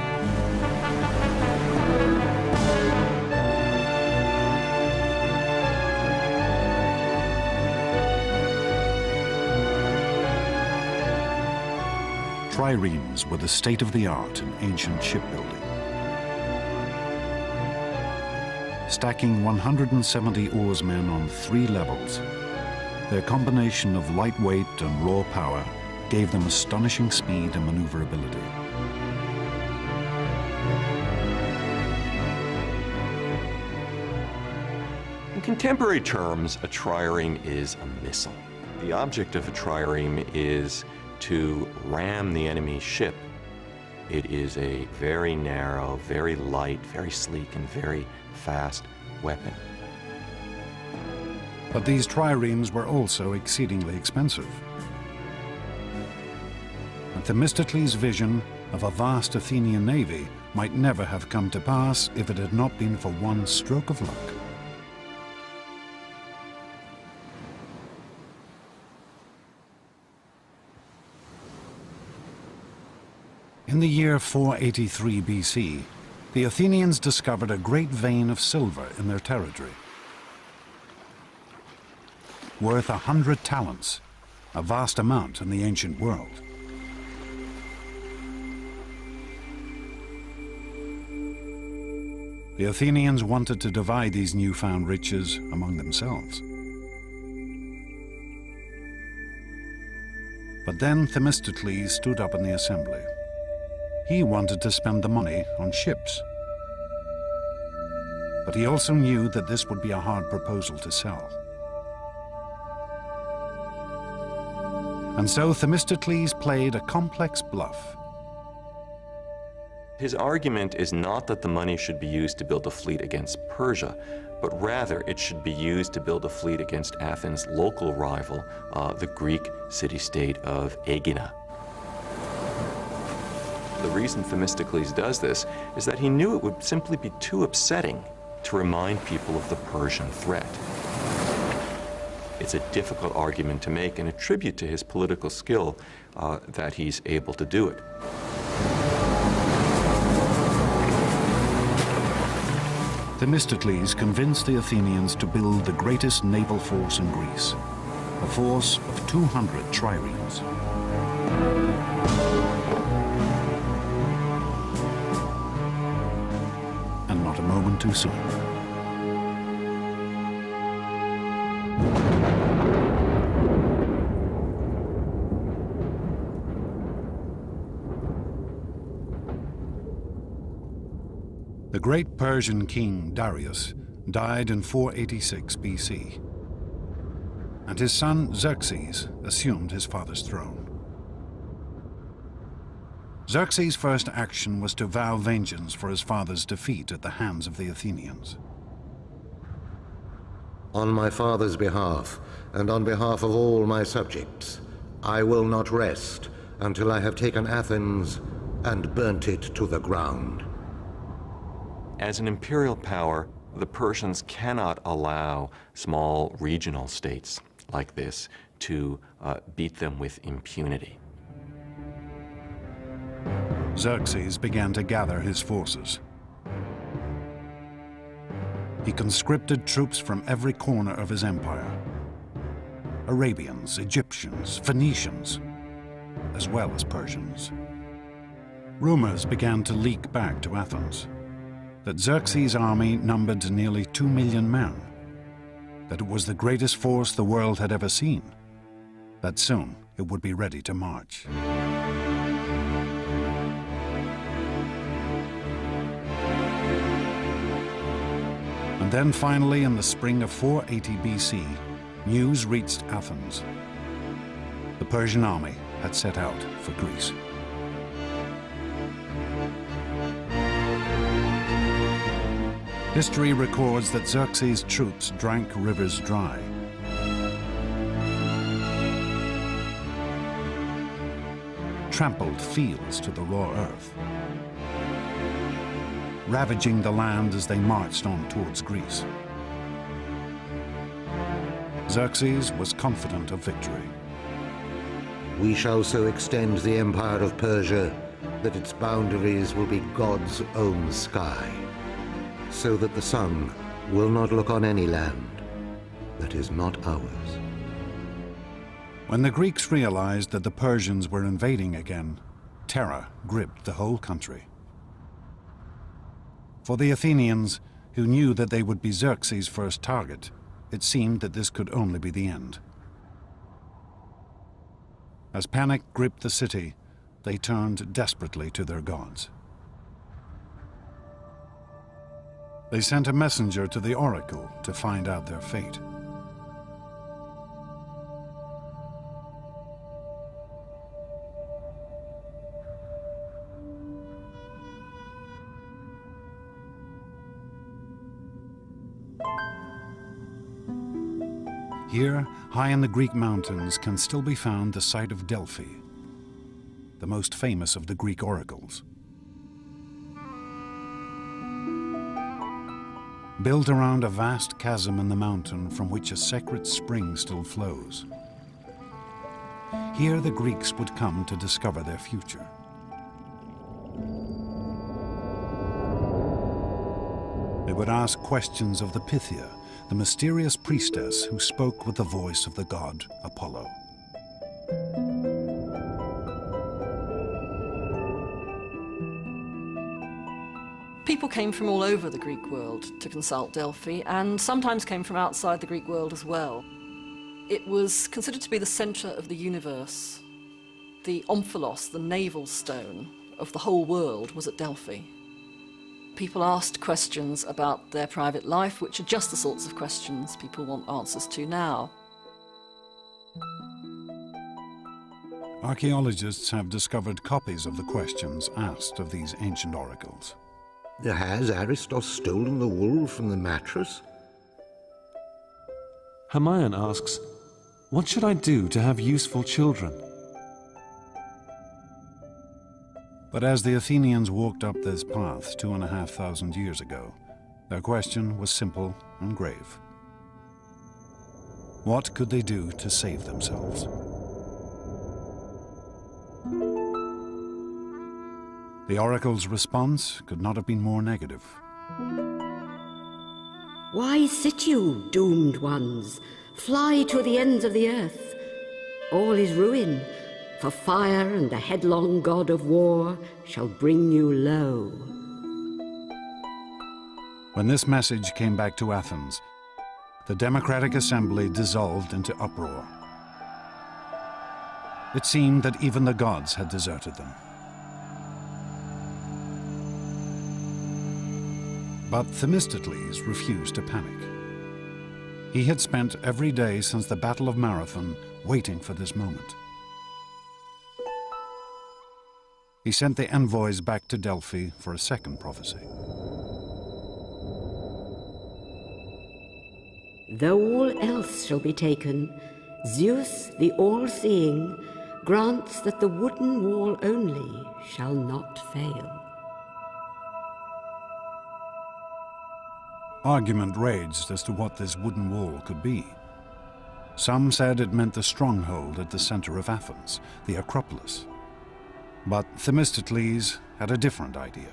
Triremes were the state-of-the-art in ancient shipbuilding. Stacking 170 oarsmen on 3 levels, their combination of lightweight and raw power gave them astonishing speed and maneuverability. In contemporary terms, a trireme is a missile. The object of a trireme is to ram the enemy ship. It is a very narrow, very light, very sleek, and very fast weapon. But these triremes were also exceedingly expensive. And Themistocles' vision of a vast Athenian navy might never have come to pass if it had not been for one stroke of luck. In the year 483 BC, the Athenians discovered a great vein of silver in their territory, worth 100 talents, a vast amount in the ancient world. The Athenians wanted to divide these newfound riches among themselves. But then Themistocles stood up in the assembly. He wanted to spend the money on ships. But he also knew that this would be a hard proposal to sell. And so Themistocles played a complex bluff. His argument is not that the money should be used to build a fleet against Persia, but rather it should be used to build a fleet against Athens' local rival, the Greek city-state of Aegina. The reason Themistocles does this is that he knew it would simply be too upsetting to remind people of the Persian threat. It's a difficult argument to make and a tribute to his political skill that he's able to do it. Themistocles convinced the Athenians to build the greatest naval force in Greece, a force of 200 triremes. And not a moment too soon. The great Persian king Darius died in 486 BC, and his son Xerxes assumed his father's throne. Xerxes' first action was to vow vengeance for his father's defeat at the hands of the Athenians. On my father's behalf, and on behalf of all my subjects, I will not rest until I have taken Athens and burnt it to the ground. As an imperial power, the Persians cannot allow small regional states like this to beat them with impunity. Xerxes began to gather his forces. He conscripted troops from every corner of his empire: Arabians, Egyptians, Phoenicians, as well as Persians. Rumors began to leak back to Athens that Xerxes' army numbered nearly 2 million men, that it was the greatest force the world had ever seen, that soon it would be ready to march. And then finally, in the spring of 480 BC, news reached Athens. The Persian army had set out for Greece. History records that Xerxes' troops drank rivers dry. Trampled fields to the raw earth, ravaging the land as they marched on towards Greece. Xerxes was confident of victory. We shall so extend the empire of Persia that its boundaries will be God's own sky, so that the sun will not look on any land that is not ours. When the Greeks realized that the Persians were invading again, terror gripped the whole country. For the Athenians, who knew that they would be Xerxes' first target, it seemed that this could only be the end. As panic gripped the city, they turned desperately to their gods. They sent a messenger to the oracle to find out their fate. Here, high in the Greek mountains, can still be found the site of Delphi, the most famous of the Greek oracles. Built around a vast chasm in the mountain from which a sacred spring still flows. Here the Greeks would come to discover their future. They would ask questions of the Pythia, the mysterious priestess who spoke with the voice of the god Apollo. People came from all over the Greek world to consult Delphi, and sometimes came from outside the Greek world as well. It was considered to be the center of the universe. The omphalos, the navel stone of the whole world, was at Delphi. People asked questions about their private life, which are just the sorts of questions people want answers to now. Archaeologists have discovered copies of the questions asked of these ancient oracles. Has Aristos stolen the wool from the mattress? Hermione asks, "What should I do to have useful children?" But as the Athenians walked up this path 2,500 years ago, their question was simple and grave. What could they do to save themselves? The oracle's response could not have been more negative. Why sit you, doomed ones? Fly to the ends of the earth. All is ruin, for fire and the headlong god of war shall bring you low. When this message came back to Athens, the Democratic Assembly dissolved into uproar. It seemed that even the gods had deserted them. But Themistocles refused to panic. He had spent every day since the Battle of Marathon waiting for this moment. He sent the envoys back to Delphi for a second prophecy. Though all else shall be taken, Zeus, the all-seeing, grants that the wooden wall only shall not fail. Argument raged as to what this wooden wall could be. Some said it meant the stronghold at the center of Athens, the Acropolis. But Themistocles had a different idea.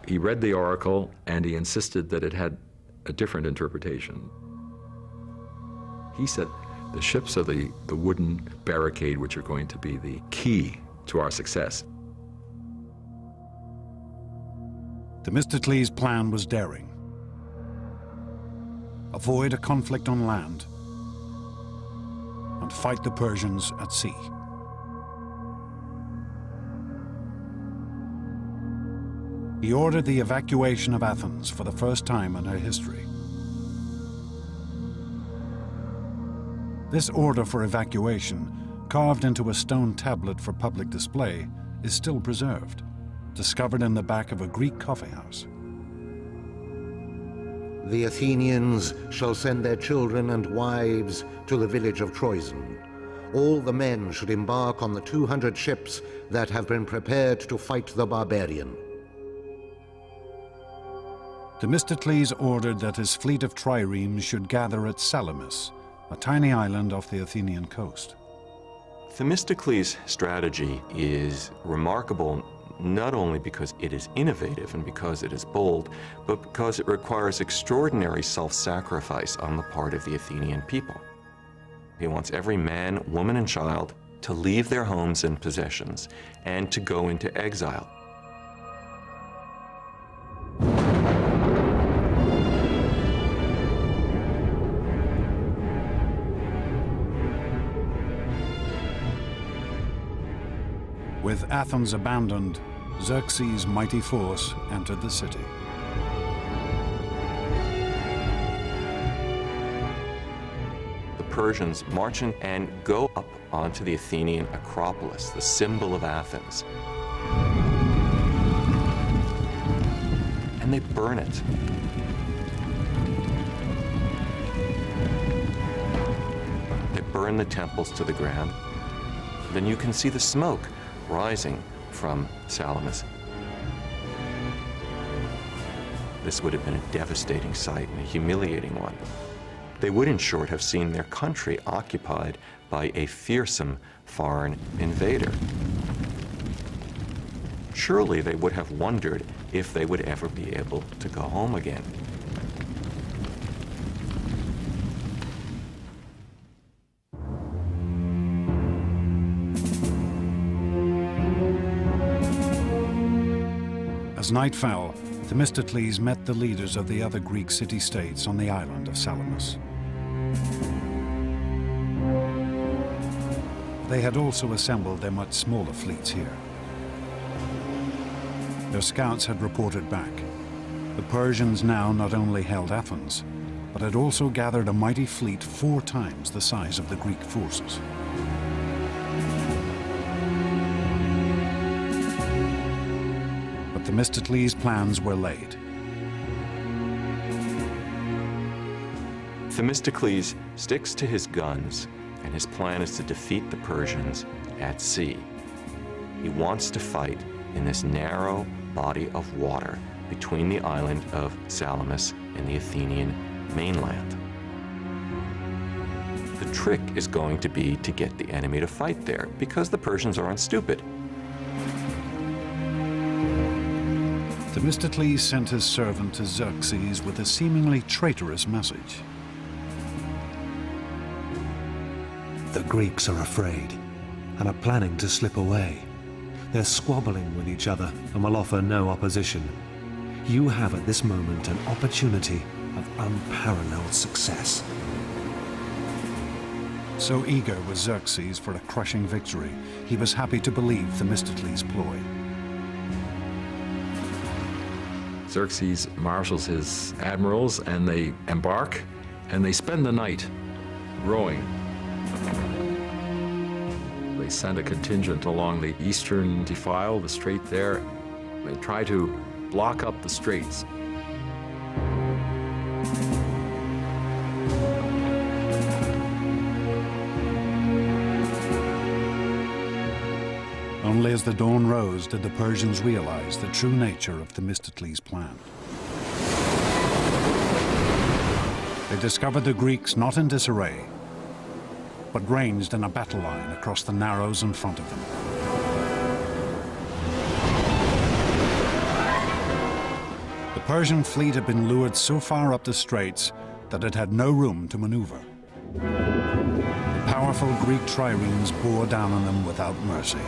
He read the oracle and he insisted that it had a different interpretation. He said the ships are the wooden barricade which are going to be the key to our success. Themistocles' plan was daring. Avoid a conflict on land and fight the Persians at sea. he ordered the evacuation of Athens for the first time in her history. This order for evacuation, carved into a stone tablet for public display, is still preserved, discovered in the back of a Greek coffeehouse. The Athenians shall send their children and wives to the village of Troezen. All the men should embark on the 200 ships that have been prepared to fight the barbarian. Themistocles ordered that his fleet of triremes should gather at Salamis, a tiny island off the Athenian coast. Themistocles' strategy is remarkable not only because it is innovative and because it is bold, but because it requires extraordinary self-sacrifice on the part of the Athenian people. He wants every man, woman, and child to leave their homes and possessions and to go into exile. With Athens abandoned, Xerxes' mighty force entered the city. The Persians march in and go up onto the Athenian Acropolis, the symbol of Athens. And they burn it. They burn the temples to the ground. Then you can see the smoke rising from Salamis. This would have been a devastating sight and a humiliating one. They would, in short, have seen their country occupied by a fearsome foreign invader. Surely they would have wondered if they would ever be able to go home again. As night fell, Themistocles met the leaders of the other Greek city-states on the island of Salamis. They had also assembled their much smaller fleets here. Their scouts had reported back. The Persians now not only held Athens, but had also gathered a mighty fleet 4 times the size of the Greek forces. But Themistocles' plans were laid. Themistocles sticks to his guns, and his plan is to defeat the Persians at sea. He wants to fight in this narrow body of water between the island of Salamis and the Athenian mainland. The trick is going to be to get the enemy to fight there, because the Persians aren't stupid. Themistocles sent his servant to Xerxes with a seemingly traitorous message. The Greeks are afraid and are planning to slip away. They're squabbling with each other and will offer no opposition. You have at this moment an opportunity of unparalleled success. So eager was Xerxes for a crushing victory, he was happy to believe Themistocles' ploy. Xerxes marshals his admirals, and they embark, and they spend the night rowing. They send a contingent along the eastern defile, the strait there. They try to block up the straits. Only as the dawn rose did the Persians realize the true nature of Themistocles' plan. They discovered the Greeks not in disarray, but ranged in a battle line across the narrows in front of them. The Persian fleet had been lured so far up the straits that it had no room to maneuver. The powerful Greek triremes bore down on them without mercy.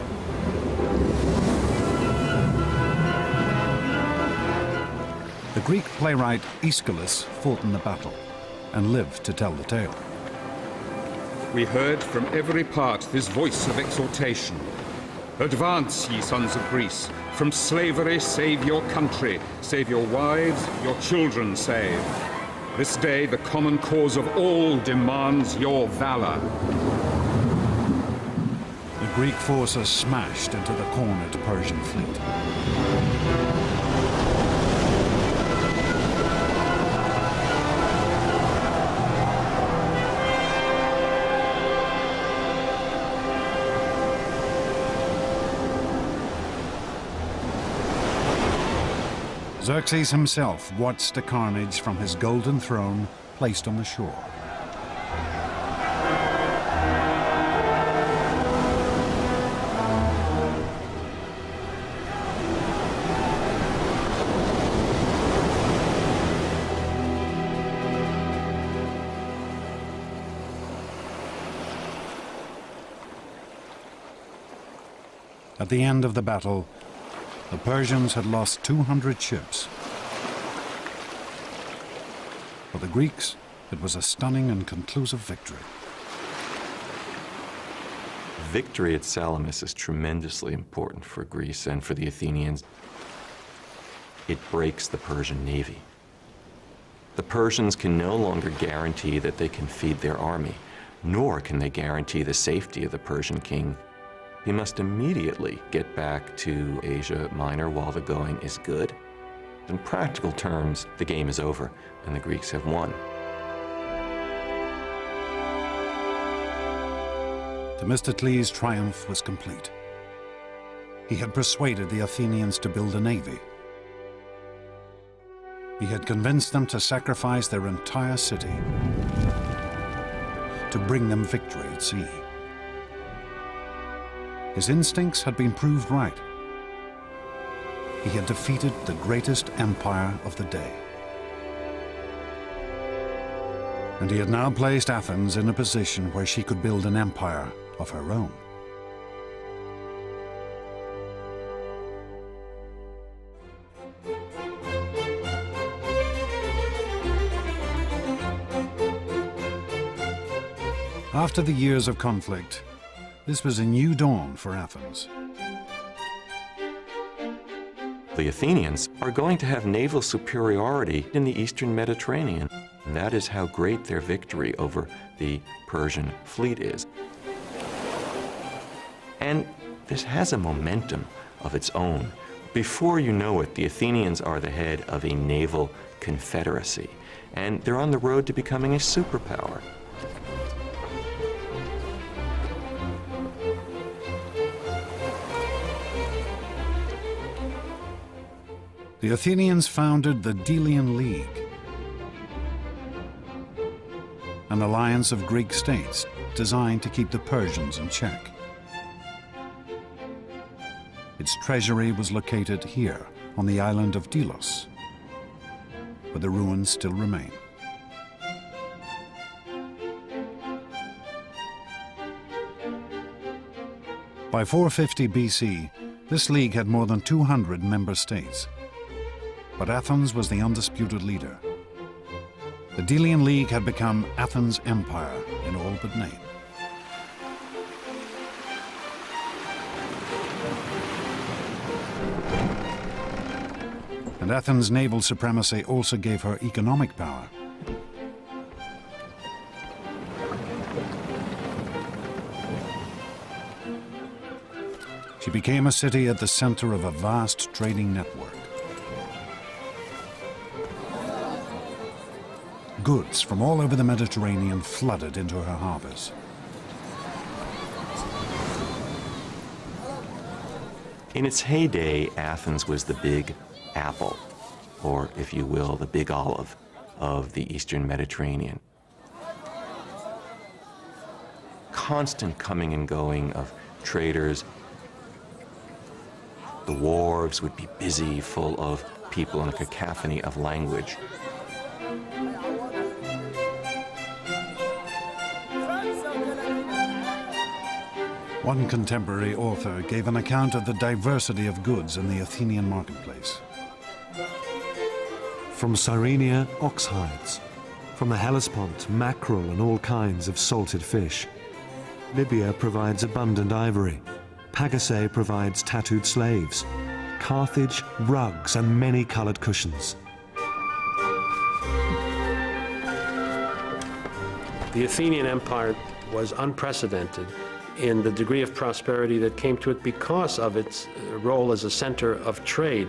The Greek playwright Aeschylus fought in the battle and lived to tell the tale. We heard from every part this voice of exhortation, Advance, ye sons of Greece. From slavery save your country. Save your wives, your children save. This day the common cause of all demands your valor. The Greek forces smashed into the cornered Persian fleet. Xerxes himself watched the carnage from his golden throne placed on the shore. At the end of the battle, the Persians had lost 200 ships. For the Greeks, it was a stunning and conclusive victory. Victory at Salamis is tremendously important for Greece and for the Athenians. It breaks the Persian navy. The Persians can no longer guarantee that they can feed their army, nor can they guarantee the safety of the Persian king. He must immediately get back to Asia Minor while the going is good. In practical terms, the game is over, and the Greeks have won. Themistocles' triumph was complete. He had persuaded the Athenians to build a navy. He had convinced them to sacrifice their entire city to bring them victory at sea. His instincts had been proved right. He had defeated the greatest empire of the day. And he had now placed Athens in a position where she could build an empire of her own. After the years of conflict, this was a new dawn for Athens. The Athenians are going to have naval superiority in the eastern Mediterranean. And that is how great their victory over the Persian fleet is. And this has a momentum of its own. Before you know it, the Athenians are the head of a naval confederacy, and they're on the road to becoming a superpower. The Athenians founded the Delian League, an alliance of Greek states designed to keep the Persians in check. Its treasury was located here on the island of Delos, where the ruins still remain. By 450 BC, this league had more than 200 member states. But Athens was the undisputed leader. The Delian League had become Athens' empire in all but name. And Athens' naval supremacy also gave her economic power. She became a city at the center of a vast trading network. Goods from all over the Mediterranean flooded into her harbors. In its heyday, Athens was the big apple, or if you will, the big olive of the eastern Mediterranean. Constant coming and going of traders. The wharves would be busy, full of people in a cacophony of language. One contemporary author gave an account of the diversity of goods in the Athenian marketplace. From Cyrenia, ox hides. From the Hellespont, mackerel and all kinds of salted fish. Libya provides abundant ivory. Hagase provides tattooed slaves, Carthage rugs and many-coloured cushions. The Athenian Empire was unprecedented in the degree of prosperity that came to it because of its role as a center of trade.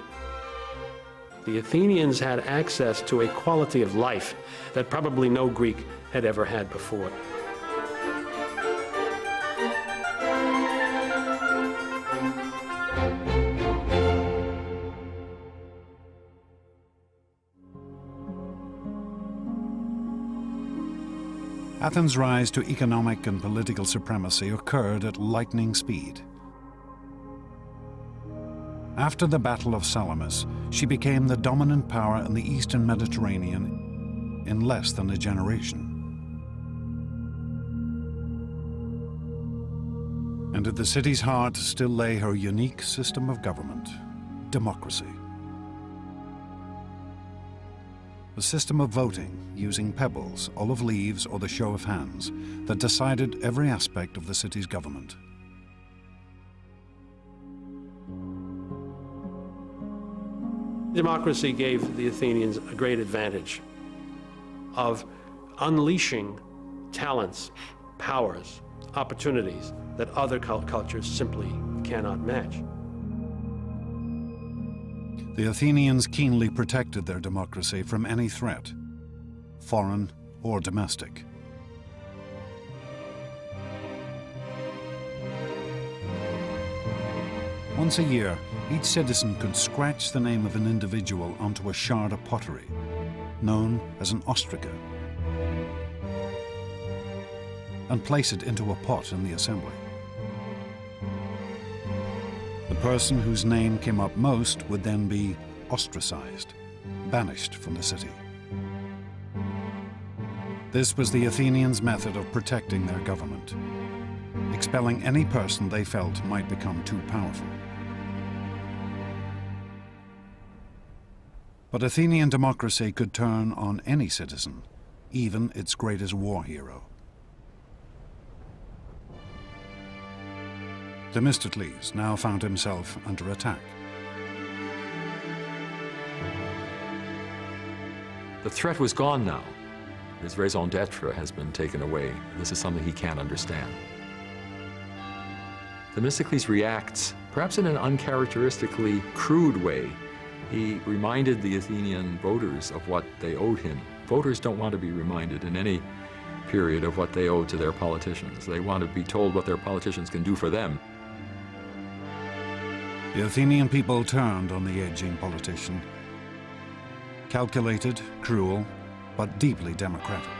The Athenians had access to a quality of life that probably no Greek had ever had before. Athens' rise to economic and political supremacy occurred at lightning speed. After the Battle of Salamis, she became the dominant power in the Eastern Mediterranean in less than a generation. And at the city's heart still lay her unique system of government, democracy. A system of voting using pebbles, olive leaves, or the show of hands that decided every aspect of the city's government. Democracy gave the Athenians a great advantage of unleashing talents, powers, opportunities that other cultures simply cannot match. The Athenians keenly protected their democracy from any threat, foreign or domestic. Once a year, each citizen could scratch the name of an individual onto a shard of pottery, known as an ostraca, and place it into a pot in the assembly. The person whose name came up most would then be ostracized, banished from the city. This was the Athenians' method of protecting their government, expelling any person they felt might become too powerful. But Athenian democracy could turn on any citizen, even its greatest war hero. Themistocles now found himself under attack. The threat was gone now. His raison d'etre has been taken away. This is something he can't understand. Themistocles reacts, perhaps in an uncharacteristically crude way. He reminded the Athenian voters of what they owed him. Voters don't want to be reminded in any period of what they owe to their politicians. They want to be told what their politicians can do for them. The Athenian people turned on the aging politician. Calculated, cruel, but deeply democratic.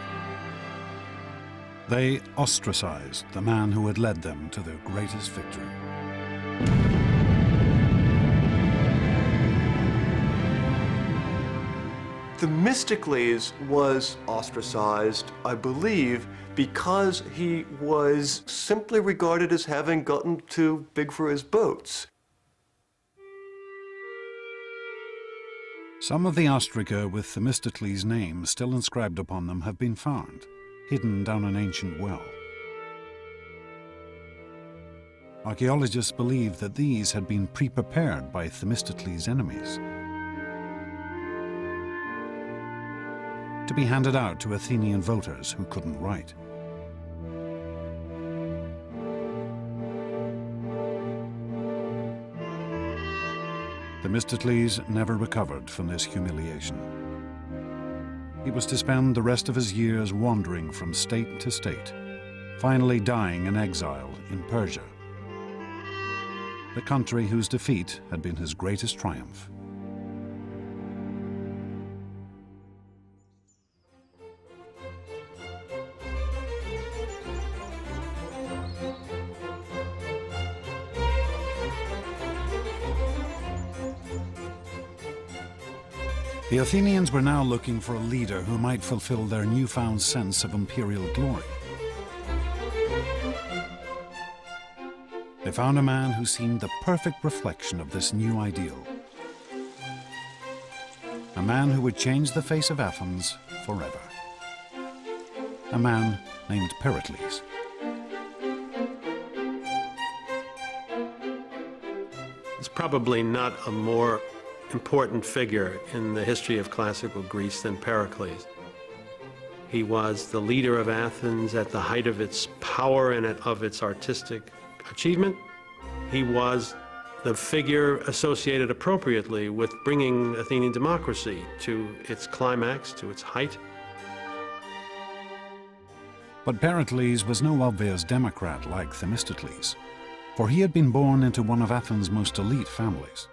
They ostracized the man who had led them to their greatest victory. Themistocles was ostracized, I believe, because he was simply regarded as having gotten too big for his boots. Some of the ostraca with Themistocles' name still inscribed upon them have been found, hidden down an ancient well. Archaeologists believe that these had been pre-prepared by Themistocles' enemies to be handed out to Athenian voters who couldn't write. Themistocles never recovered from this humiliation. He was to spend the rest of his years wandering from state to state, finally dying in exile in Persia, the country whose defeat had been his greatest triumph. The Athenians were now looking for a leader who might fulfill their newfound sense of imperial glory. They found a man who seemed the perfect reflection of this new ideal. A man who would change the face of Athens forever. A man named Pericles. There's probably not a more important figure in the history of classical Greece than Pericles. He was the leader of Athens at the height of its power and of its artistic achievement. He was the figure associated appropriately with bringing Athenian democracy to its climax, to its height. But Pericles was no obvious democrat like Themistocles, for he had been born into one of Athens' most elite families.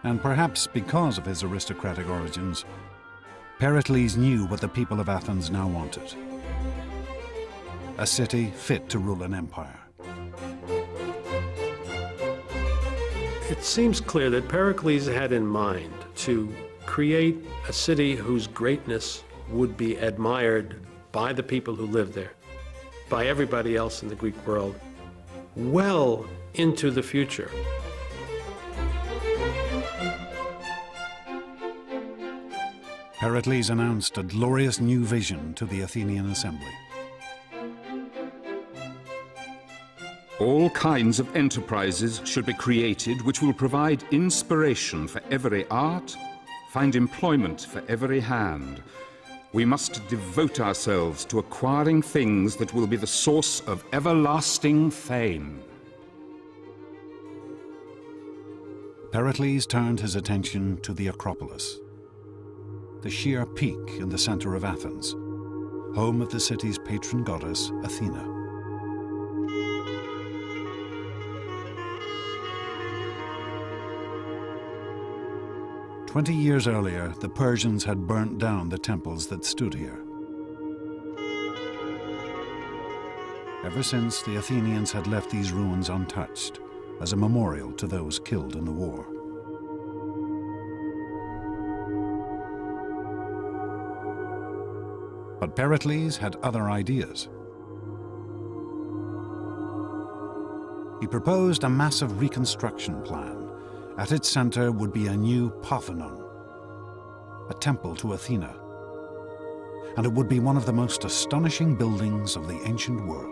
And perhaps because of his aristocratic origins, Pericles knew what the people of Athens now wanted: a city fit to rule an empire. It seems clear that Pericles had in mind to create a city whose greatness would be admired by the people who lived there, by everybody else in the Greek world, well into the future. Pericles announced a glorious new vision to the Athenian assembly. All kinds of enterprises should be created which will provide inspiration for every art, find employment for every hand. We must devote ourselves to acquiring things that will be the source of everlasting fame. Pericles turned his attention to the Acropolis, the sheer peak in the center of Athens, home of the city's patron goddess, Athena. "20 years earlier, the Persians had burnt down the temples that stood here. Ever since, the Athenians had left these ruins untouched as a memorial to those killed in the war. But Pericles had other ideas. He proposed a massive reconstruction plan. At its center would be a new Parthenon, a temple to Athena, and it would be one of the most astonishing buildings of the ancient world.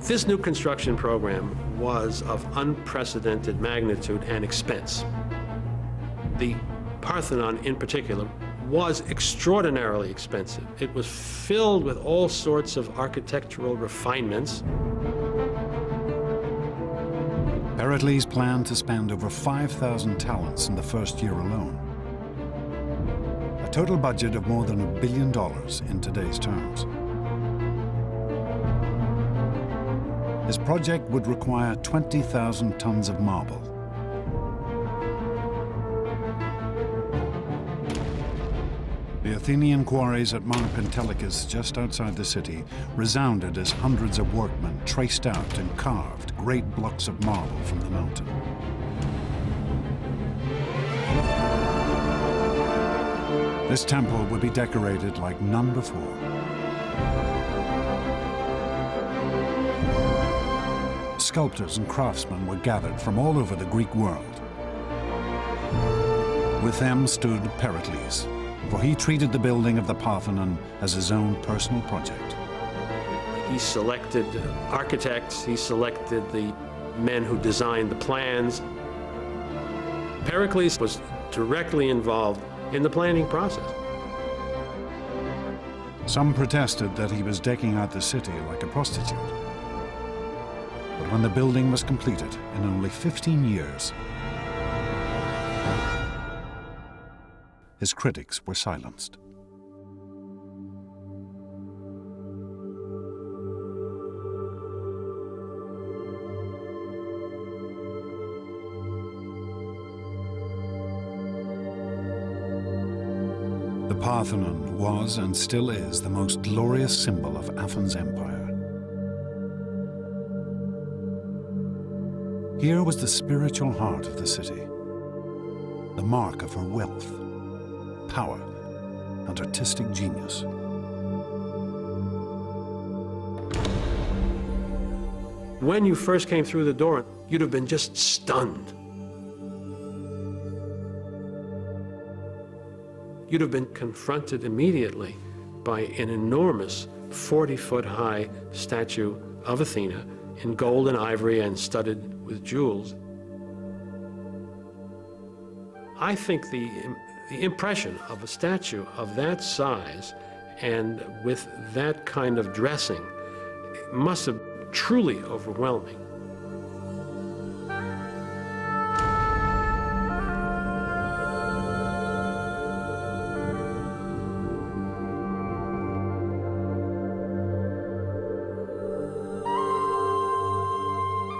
This new construction program was of unprecedented magnitude and expense. The Parthenon, in particular, was extraordinarily expensive. It was filled with all sorts of architectural refinements. Pericles planned to spend over 5,000 talents in the first year alone, a total budget of more than $1 billion in today's terms. His project would require 20,000 tons of marble. The Athenian quarries at Mount Pentelicus, just outside the city, resounded as hundreds of workmen traced out and carved great blocks of marble from the mountain. This temple would be decorated like none before. Sculptors and craftsmen were gathered from all over the Greek world. With them stood Pericles, for he treated the building of the Parthenon as his own personal project. He selected architects, he selected the men who designed the plans. Pericles was directly involved in the planning process. Some protested that he was decking out the city like a prostitute. But when the building was completed in only 15 years, his critics were silenced. The Parthenon was and still is the most glorious symbol of Athens' empire. Here was the spiritual heart of the city, the mark of her wealth, power, and artistic genius. When you first came through the door, you'd have been just stunned. You'd have been confronted immediately by an enormous 40-foot-high statue of Athena in gold and ivory and studded with jewels. I think the impression of a statue of that size and with that kind of dressing must have been truly overwhelming.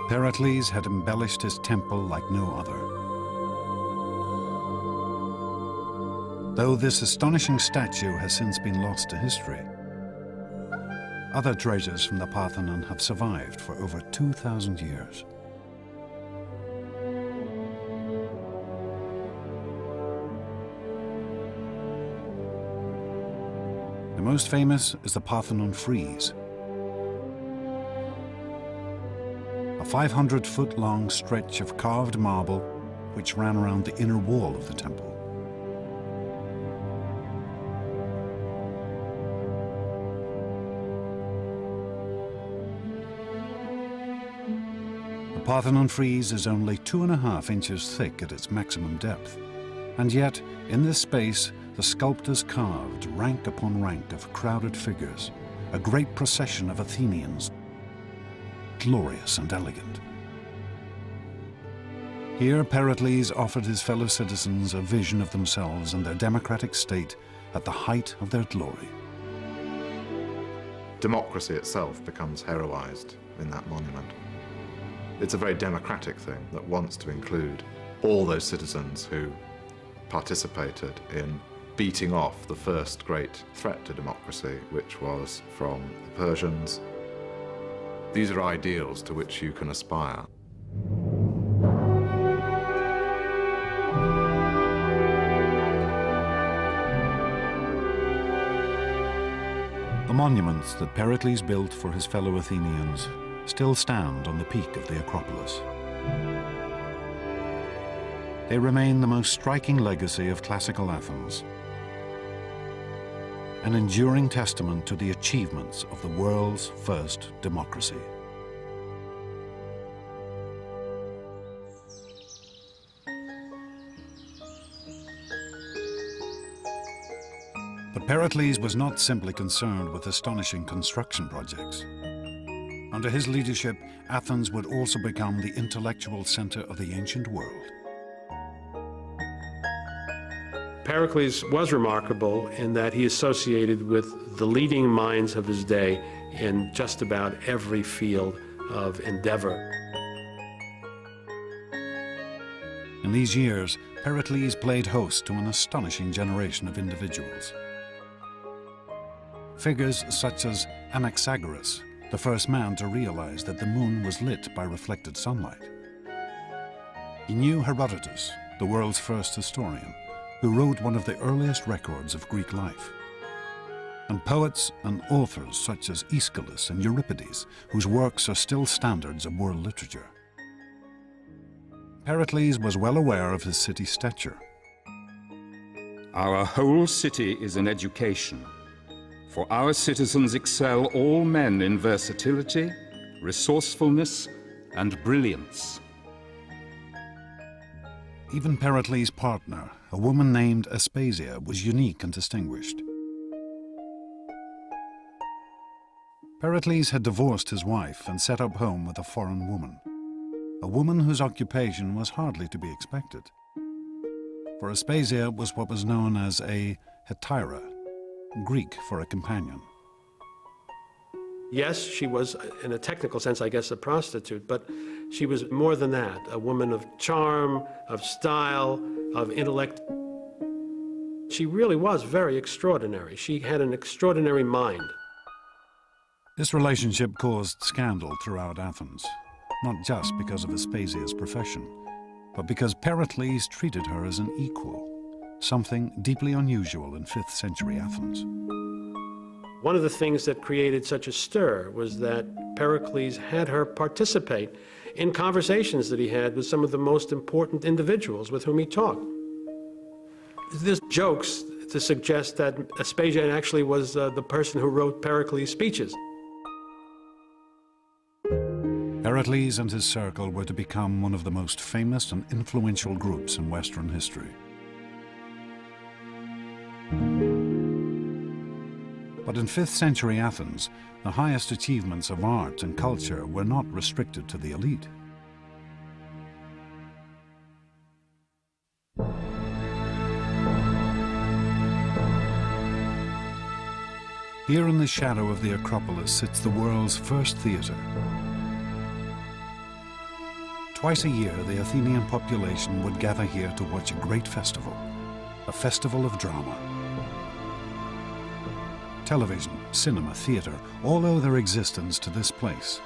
Pericles had embellished his temple like no other. Though this astonishing statue has since been lost to history, other treasures from the Parthenon have survived for over 2,000 years. The most famous is the Parthenon frieze, a 500-foot-long stretch of carved marble which ran around the inner wall of the temple. The Parthenon frieze is only 2.5 inches thick at its maximum depth, and yet in this space the sculptors carved rank upon rank of crowded figures, a great procession of Athenians, glorious and elegant. Here Pericles offered his fellow citizens a vision of themselves and their democratic state at the height of their glory. Democracy itself becomes heroized in that monument. It's a very democratic thing that wants to include all those citizens who participated in beating off the first great threat to democracy, which was from the Persians. These are ideals to which you can aspire. The monuments that Pericles built for his fellow Athenians still stand on the peak of the Acropolis. They remain the most striking legacy of classical Athens, an enduring testament to the achievements of the world's first democracy. But Pericles was not simply concerned with astonishing construction projects. Under his leadership, Athens would also become the intellectual center of the ancient world. Pericles was remarkable in that he associated with the leading minds of his day in just about every field of endeavor. In these years, Pericles played host to an astonishing generation of individuals. Figures such as Anaxagoras, the first man to realize that the moon was lit by reflected sunlight. He knew Herodotus, the world's first historian, who wrote one of the earliest records of Greek life. And poets and authors such as Aeschylus and Euripides, whose works are still standards of world literature. Pericles was well aware of his city's stature. Our whole city is an education, for our citizens excel all men in versatility, resourcefulness, and brilliance. Even Pericles' partner, a woman named Aspasia, was unique and distinguished. Pericles had divorced his wife and set up home with a foreign woman, a woman whose occupation was hardly to be expected. For Aspasia was what was known as a hetaira, Greek for a companion. Yes, she was, in a technical sense, I guess, a prostitute, but she was more than that, a woman of charm, of style, of intellect. She really was very extraordinary. She had an extraordinary mind. This relationship caused scandal throughout Athens, not just because of Aspasia's profession, but because Pericles treated her as an equal, something deeply unusual in 5th century Athens. One of the things that created such a stir was that Pericles had her participate in conversations that he had with some of the most important individuals with whom he talked. There's jokes to suggest that Aspasia actually was the person who wrote Pericles' speeches. Pericles and his circle were to become one of the most famous and influential groups in Western history. But in 5th century Athens, the highest achievements of art and culture were not restricted to the elite. Here in the shadow of the Acropolis sits the world's first theater. Twice a year, the Athenian population would gather here to watch a great festival, a festival of drama. Television, cinema, theater, all owe their existence to this place.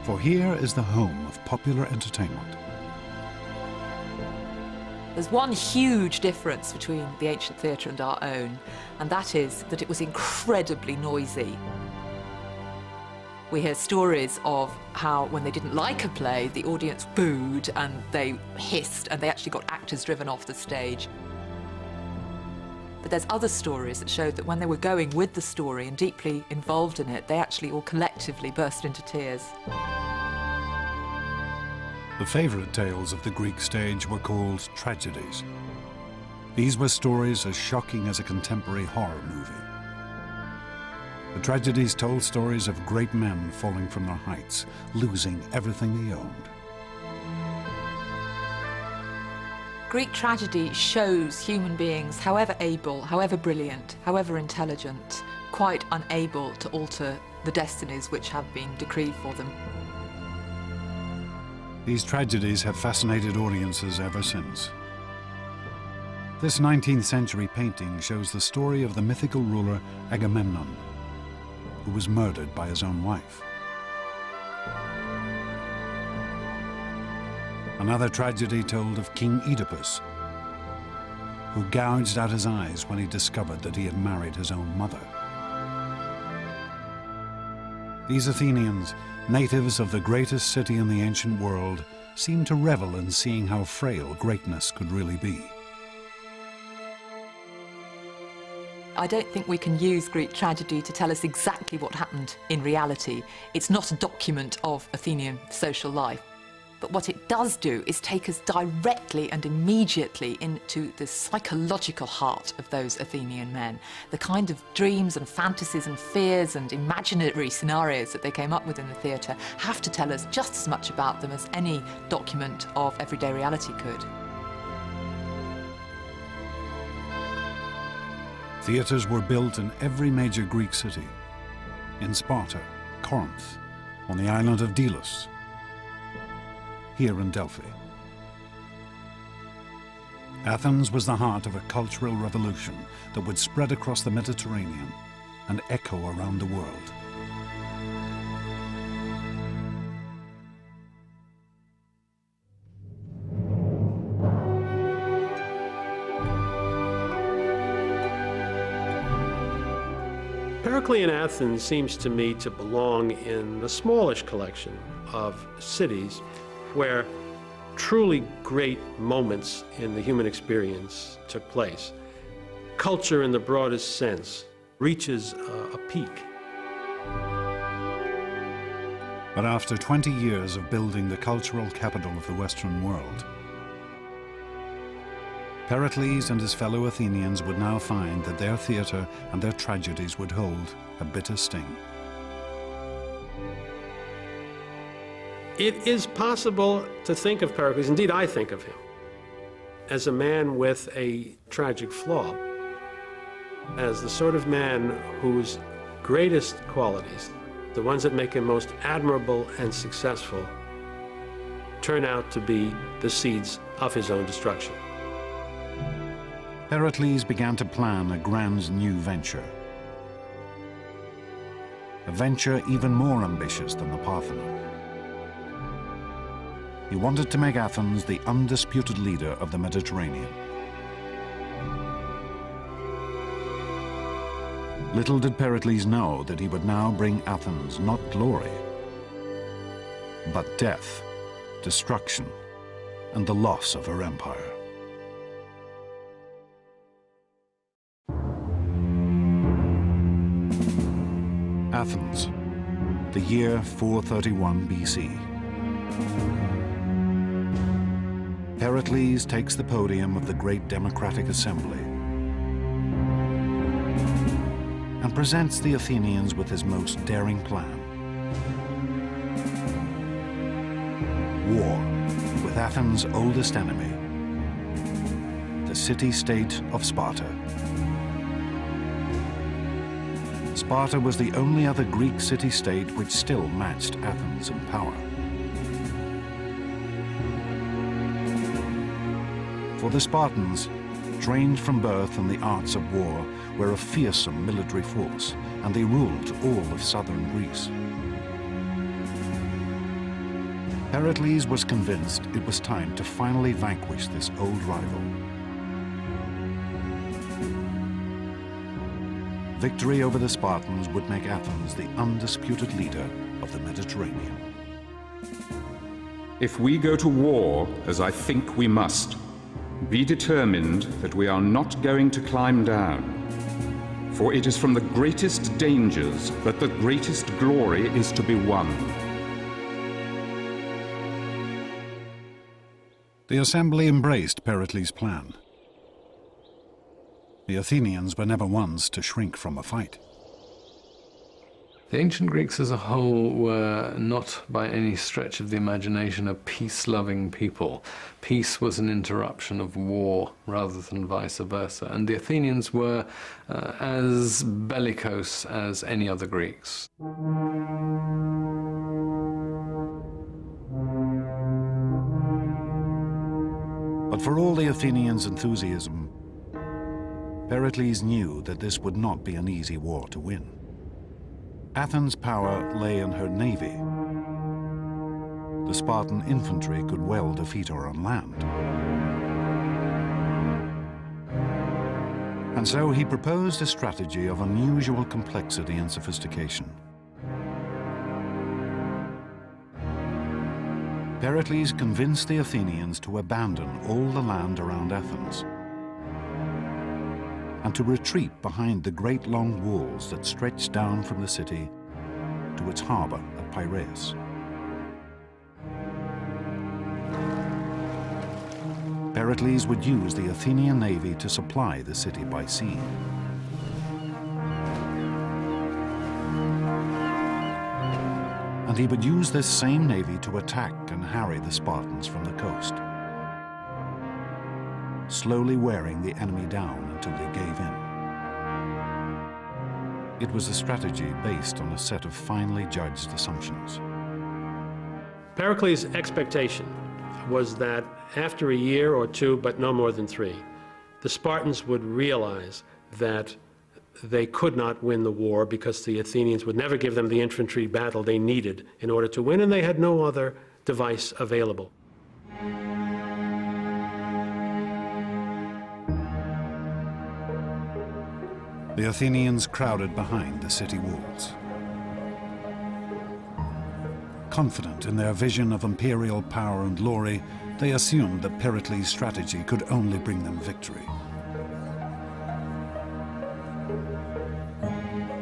For here is the home of popular entertainment. There's one huge difference between the ancient theatre and our own, and that is that it was incredibly noisy. We hear stories of how when they didn't like a play, the audience booed and they hissed and they actually got actors driven off the stage. But there's other stories that showed that when they were going with the story and deeply involved in it, they actually all collectively burst into tears. The favourite tales of the Greek stage were called tragedies. These were stories as shocking as a contemporary horror movie. The tragedies told stories of great men falling from their heights, losing everything they owned. Greek tragedy shows human beings, however able, however brilliant, however intelligent, quite unable to alter the destinies which have been decreed for them. These tragedies have fascinated audiences ever since. This 19th century painting shows the story of the mythical ruler Agamemnon, who was murdered by his own wife. Another tragedy told of King Oedipus, who gouged out his eyes when he discovered that he had married his own mother. These Athenians, natives of the greatest city in the ancient world, seemed to revel in seeing how frail greatness could really be. I don't think we can use Greek tragedy to tell us exactly what happened in reality. It's not a document of Athenian social life. But what it does do is take us directly and immediately into the psychological heart of those Athenian men. The kind of dreams and fantasies and fears and imaginary scenarios that they came up with in the theatre have to tell us just as much about them as any document of everyday reality could. Theatres were built in every major Greek city, in Sparta, Corinth, on the island of Delos, here in Delphi. Athens was the heart of a cultural revolution that would spread across the Mediterranean and echo around the world. Periclean Athens seems to me to belong in the smallish collection of cities where truly great moments in the human experience took place. Culture in the broadest sense reaches a peak. But after 20 years of building the cultural capital of the Western world, Pericles and his fellow Athenians would now find that their theatre and their tragedies would hold a bitter sting. It is possible to think of Pericles, indeed I think of him, as a man with a tragic flaw, as the sort of man whose greatest qualities, the ones that make him most admirable and successful, turn out to be the seeds of his own destruction. Pericles began to plan a grand new venture. A venture even more ambitious than the Parthenon. He wanted to make Athens the undisputed leader of the Mediterranean. Little did Pericles know that he would now bring Athens not glory, but death, destruction, and the loss of her empire. Athens, the year 431 BC. Pericles takes the podium of the great democratic assembly and presents the Athenians with his most daring plan. War with Athens' oldest enemy, the city-state of Sparta. Sparta was the only other Greek city-state which still matched Athens in power. For the Spartans, trained from birth in the arts of war, were a fearsome military force, and they ruled all of southern Greece. Pericles was convinced it was time to finally vanquish this old rival. Victory over the Spartans would make Athens the undisputed leader of the Mediterranean. If we go to war, as I think we must, be determined that we are not going to climb down, for it is from the greatest dangers that the greatest glory is to be won. The assembly embraced Pericles' plan. The Athenians were never ones to shrink from a fight. The ancient Greeks as a whole were not by any stretch of the imagination a peace-loving people. Peace was an interruption of war rather than vice versa, and the Athenians were as bellicose as any other Greeks. But for all the Athenians' enthusiasm, Pericles knew that this would not be an easy war to win. Athens' power lay in her navy. The Spartan infantry could well defeat her on land. And so he proposed a strategy of unusual complexity and sophistication. Pericles convinced the Athenians to abandon all the land around Athens and to retreat behind the great long walls that stretched down from the city to its harbor at Piraeus. Pericles would use the Athenian navy to supply the city by sea. And he would use this same navy to attack and harry the Spartans from the coast, slowly wearing the enemy down until they gave in. It was a strategy based on a set of finely judged assumptions. Pericles' expectation was that after a year or two, but no more than 3, the Spartans would realize that they could not win the war because the Athenians would never give them the infantry battle they needed in order to win, and they had no other device available. The Athenians crowded behind the city walls. Confident in their vision of imperial power and glory, they assumed that Pericles' strategy could only bring them victory.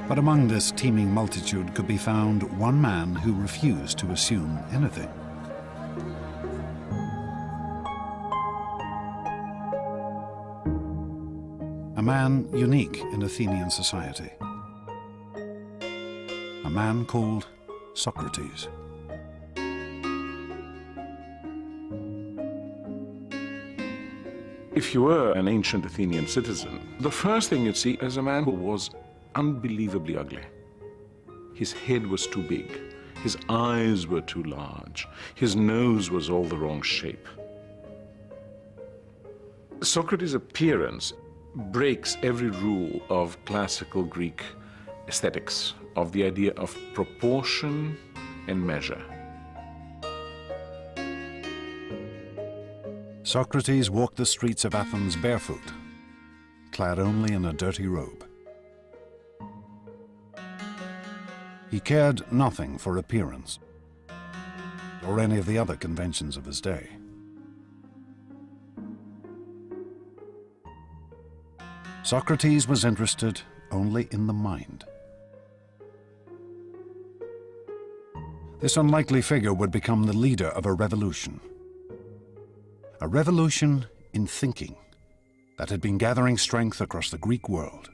But among this teeming multitude could be found one man who refused to assume anything. A man unique in Athenian society. A man called Socrates. If you were an ancient Athenian citizen, the first thing you'd see is a man who was unbelievably ugly. His head was too big, his eyes were too large, his nose was all the wrong shape. Socrates' appearance breaks every rule of classical Greek aesthetics, of the idea of proportion and measure. Socrates walked the streets of Athens barefoot, clad only in a dirty robe. He cared nothing for appearance or any of the other conventions of his day. Socrates was interested only in the mind. This unlikely figure would become the leader of a revolution. A revolution in thinking that had been gathering strength across the Greek world.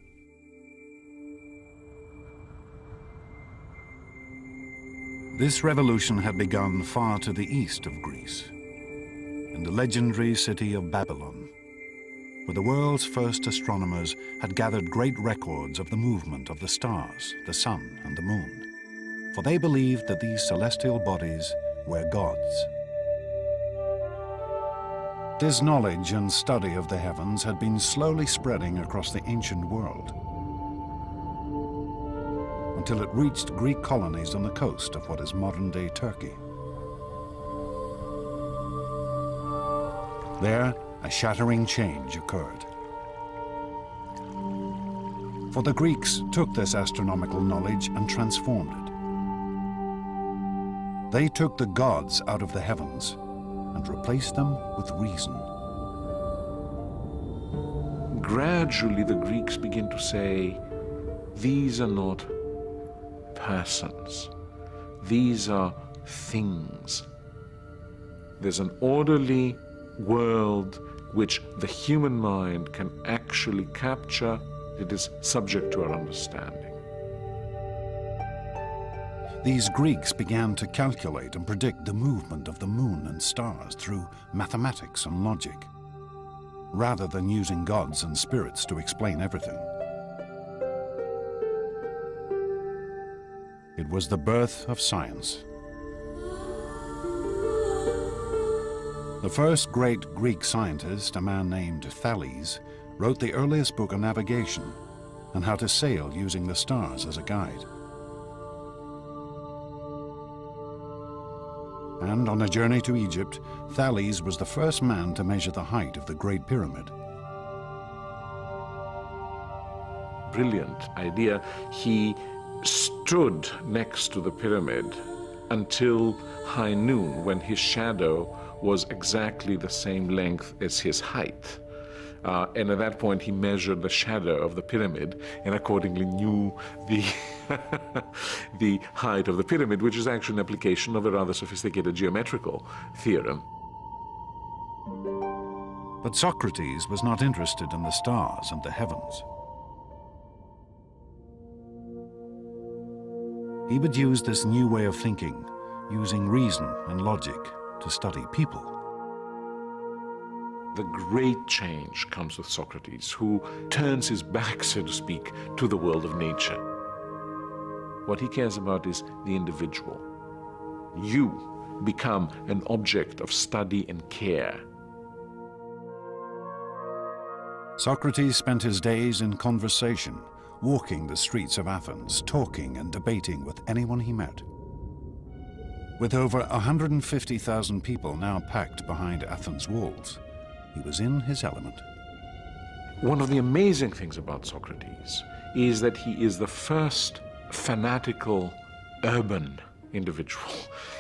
This revolution had begun far to the east of Greece, in the legendary city of Babylon, where the world's first astronomers had gathered great records of the movement of the stars, the sun, and the moon, for they believed that these celestial bodies were gods. This knowledge and study of the heavens had been slowly spreading across the ancient world, until it reached Greek colonies on the coast of what is modern-day Turkey. There, a shattering change occurred. For the Greeks took this astronomical knowledge and transformed it. They took the gods out of the heavens and replaced them with reason. Gradually, the Greeks begin to say, these are not persons. These are things. There's an orderly world which the human mind can actually capture. It is subject to our understanding. These Greeks began to calculate and predict the movement of the moon and stars through mathematics and logic, rather than using gods and spirits to explain everything. It was the birth of science. The first great Greek scientist, a man named Thales, wrote the earliest book on navigation and how to sail using the stars as a guide. And on a journey to Egypt, Thales was the first man to measure the height of the Great Pyramid. Brilliant idea. He stood next to the pyramid until high noon, when his shadow was exactly the same length as his height. And at that point, he measured the shadow of the pyramid and accordingly knew the, the height of the pyramid, which is actually an application of a rather sophisticated geometrical theorem. But Socrates was not interested in the stars and the heavens. He would use this new way of thinking, using reason and logic, to study people. The great change comes with Socrates, who turns his back, so to speak, to the world of nature. What he cares about is the individual. You become an object of study and care. Socrates spent his days in conversation, walking the streets of Athens, talking and debating with anyone he met. With over 150,000 people now packed behind Athens' walls, he was in his element. One of the amazing things about Socrates is that he is the first fanatical urban individual.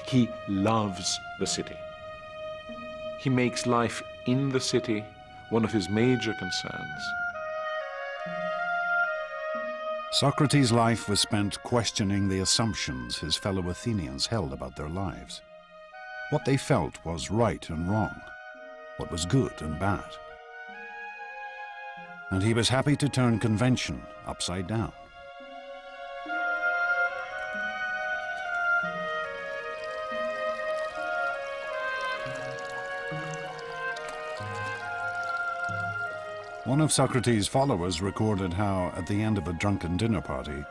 He loves the city. He makes life in the city one of his major concerns. Socrates' life was spent questioning the assumptions his fellow Athenians held about their lives. What they felt was right and wrong, what was good and bad. And he was happy to turn convention upside down. One of Socrates' followers recorded how, at the end of a drunken dinner party,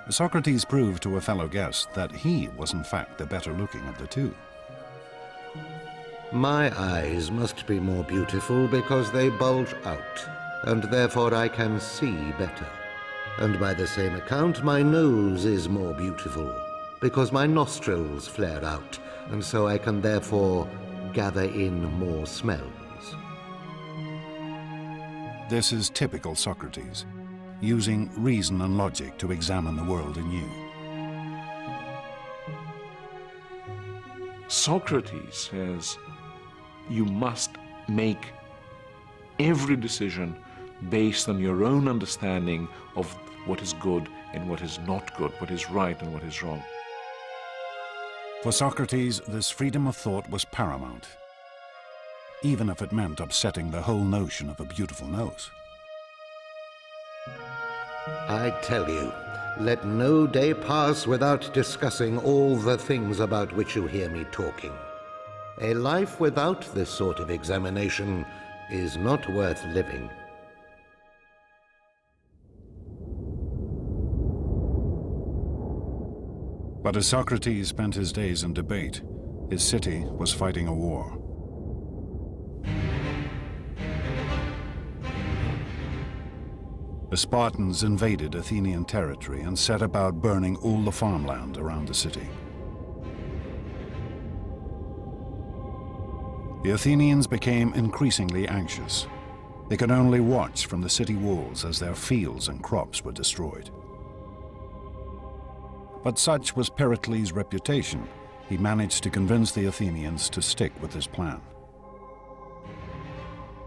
Socrates proved to a fellow guest that he was in fact the better looking of the two. My eyes must be more beautiful because they bulge out, and therefore I can see better. And by the same account, my nose is more beautiful because my nostrils flare out, and so I can therefore gather in more smells. This is typical Socrates, using reason and logic to examine the world anew. Socrates says you must make every decision based on your own understanding of what is good and what is not good, what is right and what is wrong. For Socrates, this freedom of thought was paramount, even if it meant upsetting the whole notion of a beautiful nose. I tell you, let no day pass without discussing all the things about which you hear me talking. A life without this sort of examination is not worth living. But as Socrates spent his days in debate, his city was fighting a war. The Spartans invaded Athenian territory and set about burning all the farmland around the city. The Athenians became increasingly anxious. They could only watch from the city walls as their fields and crops were destroyed. But such was Pericles' reputation, he managed to convince the Athenians to stick with his plan.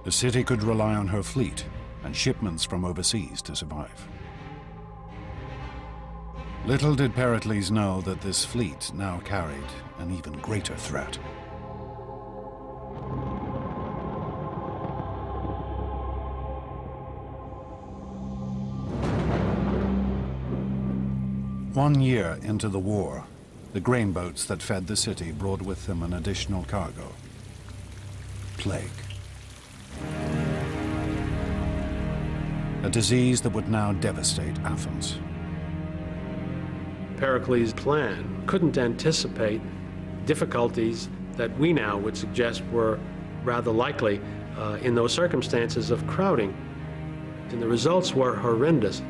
The city could rely on her fleet and shipments from overseas to survive. Little did Pericles know that this fleet now carried an even greater threat. One year into the war, the grain boats that fed the city brought with them an additional cargo: plague. A disease that would now devastate Athens. Pericles' plan couldn't anticipate difficulties that we now would suggest were rather likely in those circumstances of crowding. And the results were horrendous.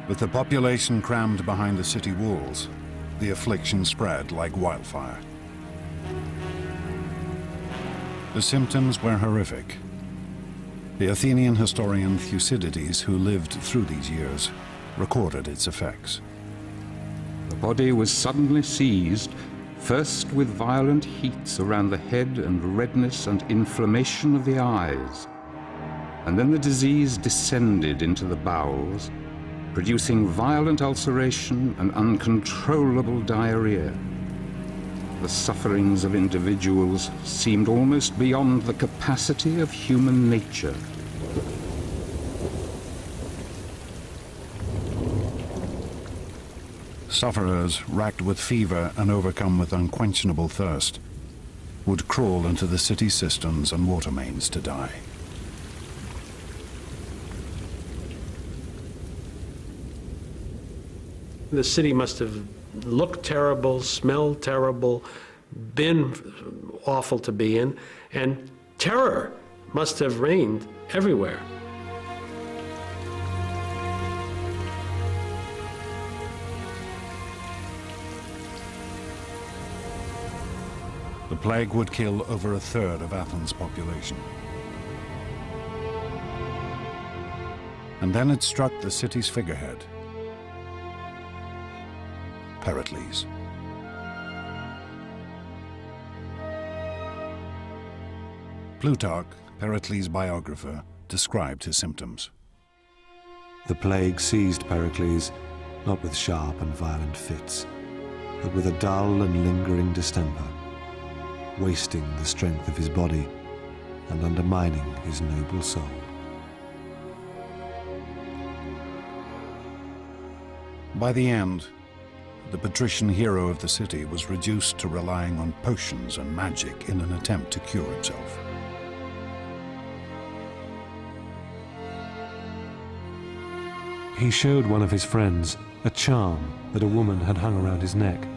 With the population crammed behind the city walls, the affliction spread like wildfire. The symptoms were horrific. The Athenian historian Thucydides, who lived through these years, recorded its effects. The body was suddenly seized, first with violent heats around the head and redness and inflammation of the eyes, and then the disease descended into the bowels, producing violent ulceration and uncontrollable diarrhea. The sufferings of individuals seemed almost beyond the capacity of human nature. Sufferers, racked with fever and overcome with unquenchable thirst, would crawl into the city cisterns and water mains to die. The city must have looked terrible, smelled terrible, been awful to be in, and terror must have reigned everywhere. The plague would kill over a third of Athens' population. And then it struck the city's figurehead, Pericles. Plutarch, Pericles' biographer, described his symptoms. The plague seized Pericles, not with sharp and violent fits, but with a dull and lingering distemper, wasting the strength of his body and undermining his noble soul. By the end, the patrician hero of the city was reduced to relying on potions and magic in an attempt to cure himself. He showed one of his friends a charm that a woman had hung around his neck,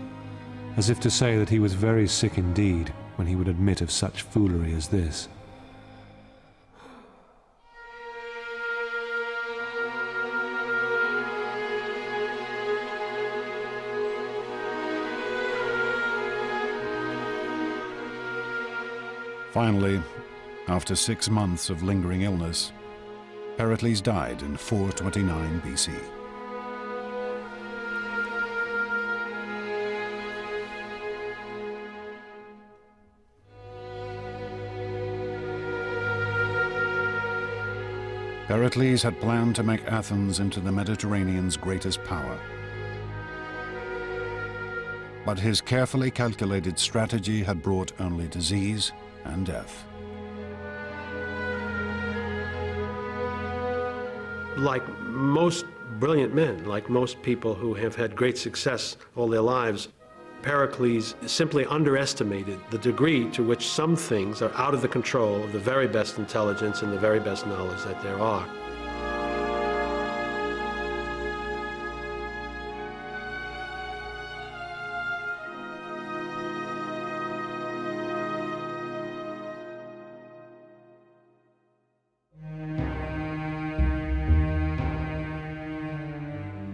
as if to say that he was very sick indeed when he would admit of such foolery as this. Finally, after 6 months of lingering illness, Pericles died in 429 BC. Pericles had planned to make Athens into the Mediterranean's greatest power. But his carefully calculated strategy had brought only disease and death. Like most brilliant men, like most people who have had great success all their lives, Pericles simply underestimated the degree to which some things are out of the control of the very best intelligence and the very best knowledge that there are.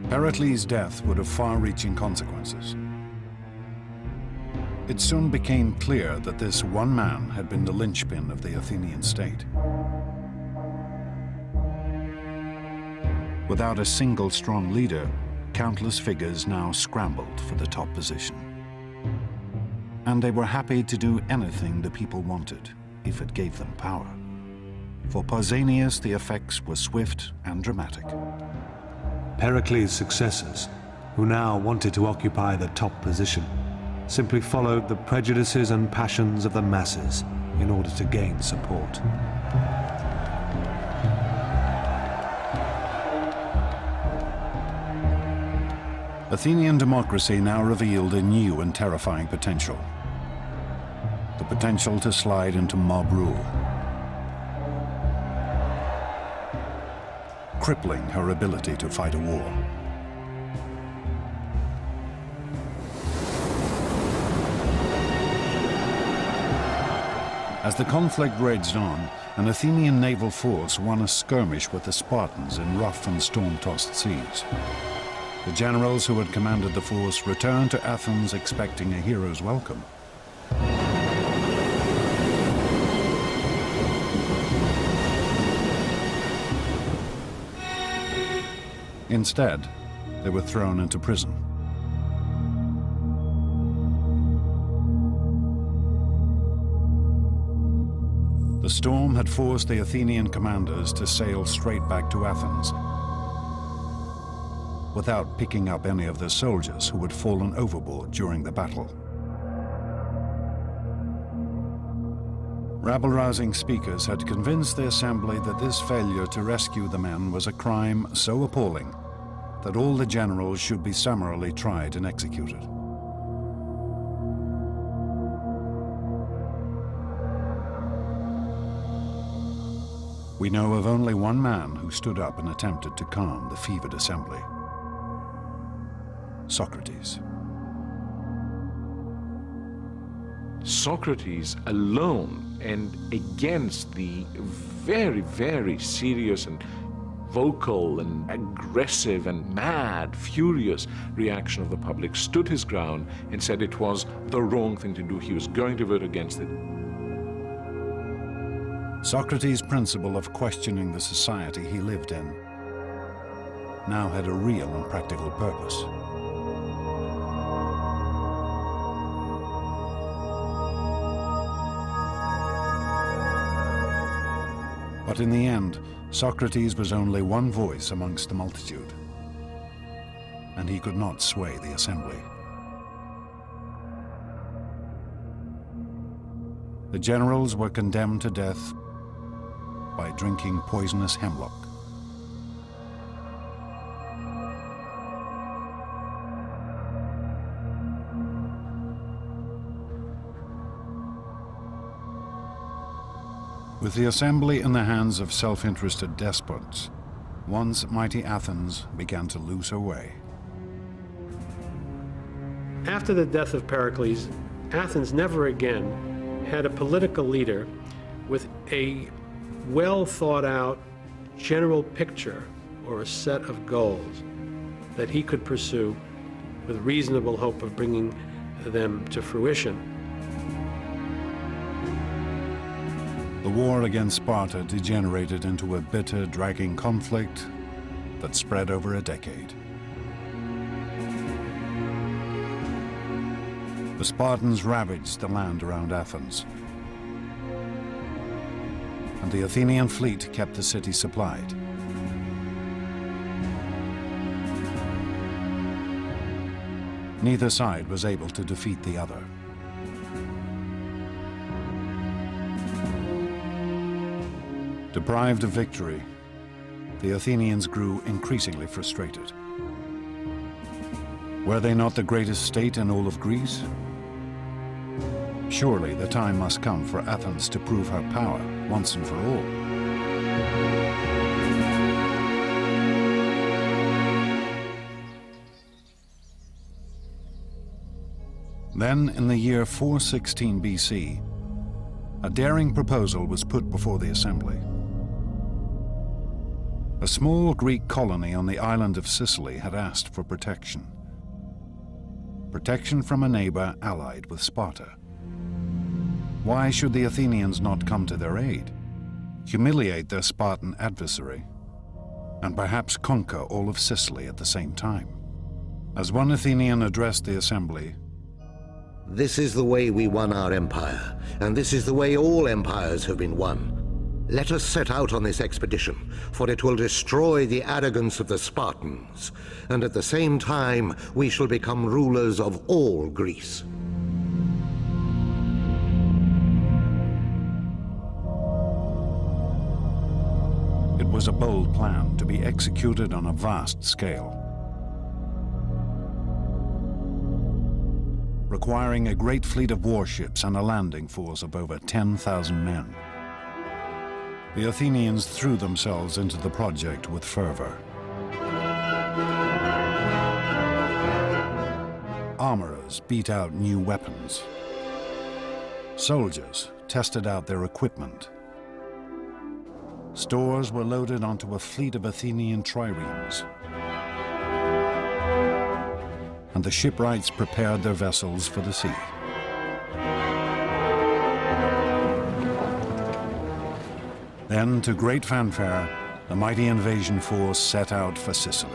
Pericles' death would have far-reaching consequences. It soon became clear that this one man had been the linchpin of the Athenian state. Without a single strong leader, countless figures now scrambled for the top position. And they were happy to do anything the people wanted, if it gave them power. For Pausanias, the effects were swift and dramatic. Pericles' successors, who now wanted to occupy the top position, simply followed the prejudices and passions of the masses in order to gain support. Athenian democracy now revealed a new and terrifying potential. The potential to slide into mob rule, crippling her ability to fight a war. As the conflict raged on, an Athenian naval force won a skirmish with the Spartans in rough and storm-tossed seas. The generals who had commanded the force returned to Athens expecting a hero's welcome. Instead, they were thrown into prison. The storm had forced the Athenian commanders to sail straight back to Athens, without picking up any of their soldiers who had fallen overboard during the battle. Rabble-rousing speakers had convinced the assembly that this failure to rescue the men was a crime so appalling that all the generals should be summarily tried and executed. We know of only one man who stood up and attempted to calm the fevered assembly: Socrates. Socrates alone, and against the very, very serious and vocal and aggressive and mad, furious reaction of the public, stood his ground and said it was the wrong thing to do. He was going to vote against it. Socrates' principle of questioning the society he lived in now had a real and practical purpose. But in the end, Socrates was only one voice amongst the multitude, and he could not sway the assembly. The generals were condemned to death by drinking poisonous hemlock. With the assembly in the hands of self-interested despots, once mighty Athens began to lose her way. After the death of Pericles, Athens never again had a political leader with a well-thought-out general picture or a set of goals that he could pursue with reasonable hope of bringing them to fruition. The war against Sparta degenerated into a bitter, dragging conflict that spread over a decade. The Spartans ravaged the land around Athens. and the Athenian fleet kept the city supplied. Neither side was able to defeat the other. Deprived of victory, the Athenians grew increasingly frustrated. Were they not the greatest state in all of Greece? Surely the time must come for Athens to prove her power once and for all. Then, in the year 416 BC, a daring proposal was put before the assembly. A small Greek colony on the island of Sicily had asked for protection. Protection from a neighbor allied with Sparta. Why should the Athenians not come to their aid, humiliate their Spartan adversary, and perhaps conquer all of Sicily at the same time? As one Athenian addressed the assembly, "This is the way we won our empire, and this is the way all empires have been won. Let us set out on this expedition, for it will destroy the arrogance of the Spartans, and at the same time we shall become rulers of all Greece." it was a bold plan to be executed on a vast scale, requiring a great fleet of warships and a landing force of over 10,000 men. The Athenians threw themselves into the project with fervor. Armorers beat out new weapons. Soldiers tested out their equipment. Stores were loaded onto a fleet of Athenian triremes. And the shipwrights prepared their vessels for the sea. Then, to great fanfare, the mighty invasion force set out for Sicily.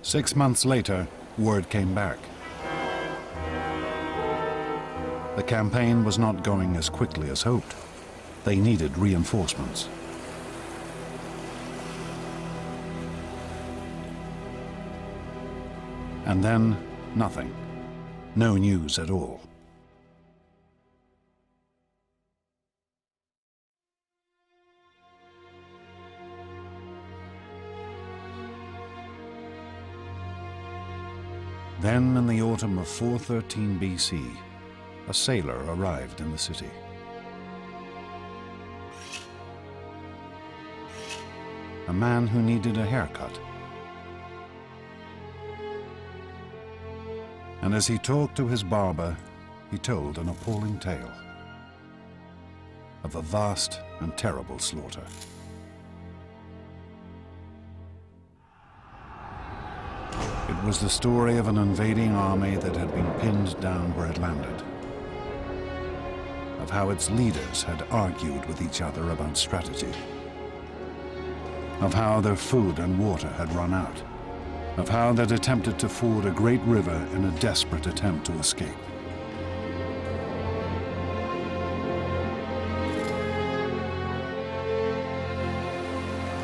Six months later, word came back. The campaign was not going as quickly as hoped. They needed reinforcements. And then, nothing. No news at all. Then, in the autumn of 413 BC, a sailor arrived in the city. A man who needed a haircut. And as he talked to his barber, he told an appalling tale of a vast and terrible slaughter. It was the story of an invading army that had been pinned down where it landed, of how its leaders had argued with each other about strategy, of how their food and water had run out, of how they'd attempted to ford a great river in a desperate attempt to escape.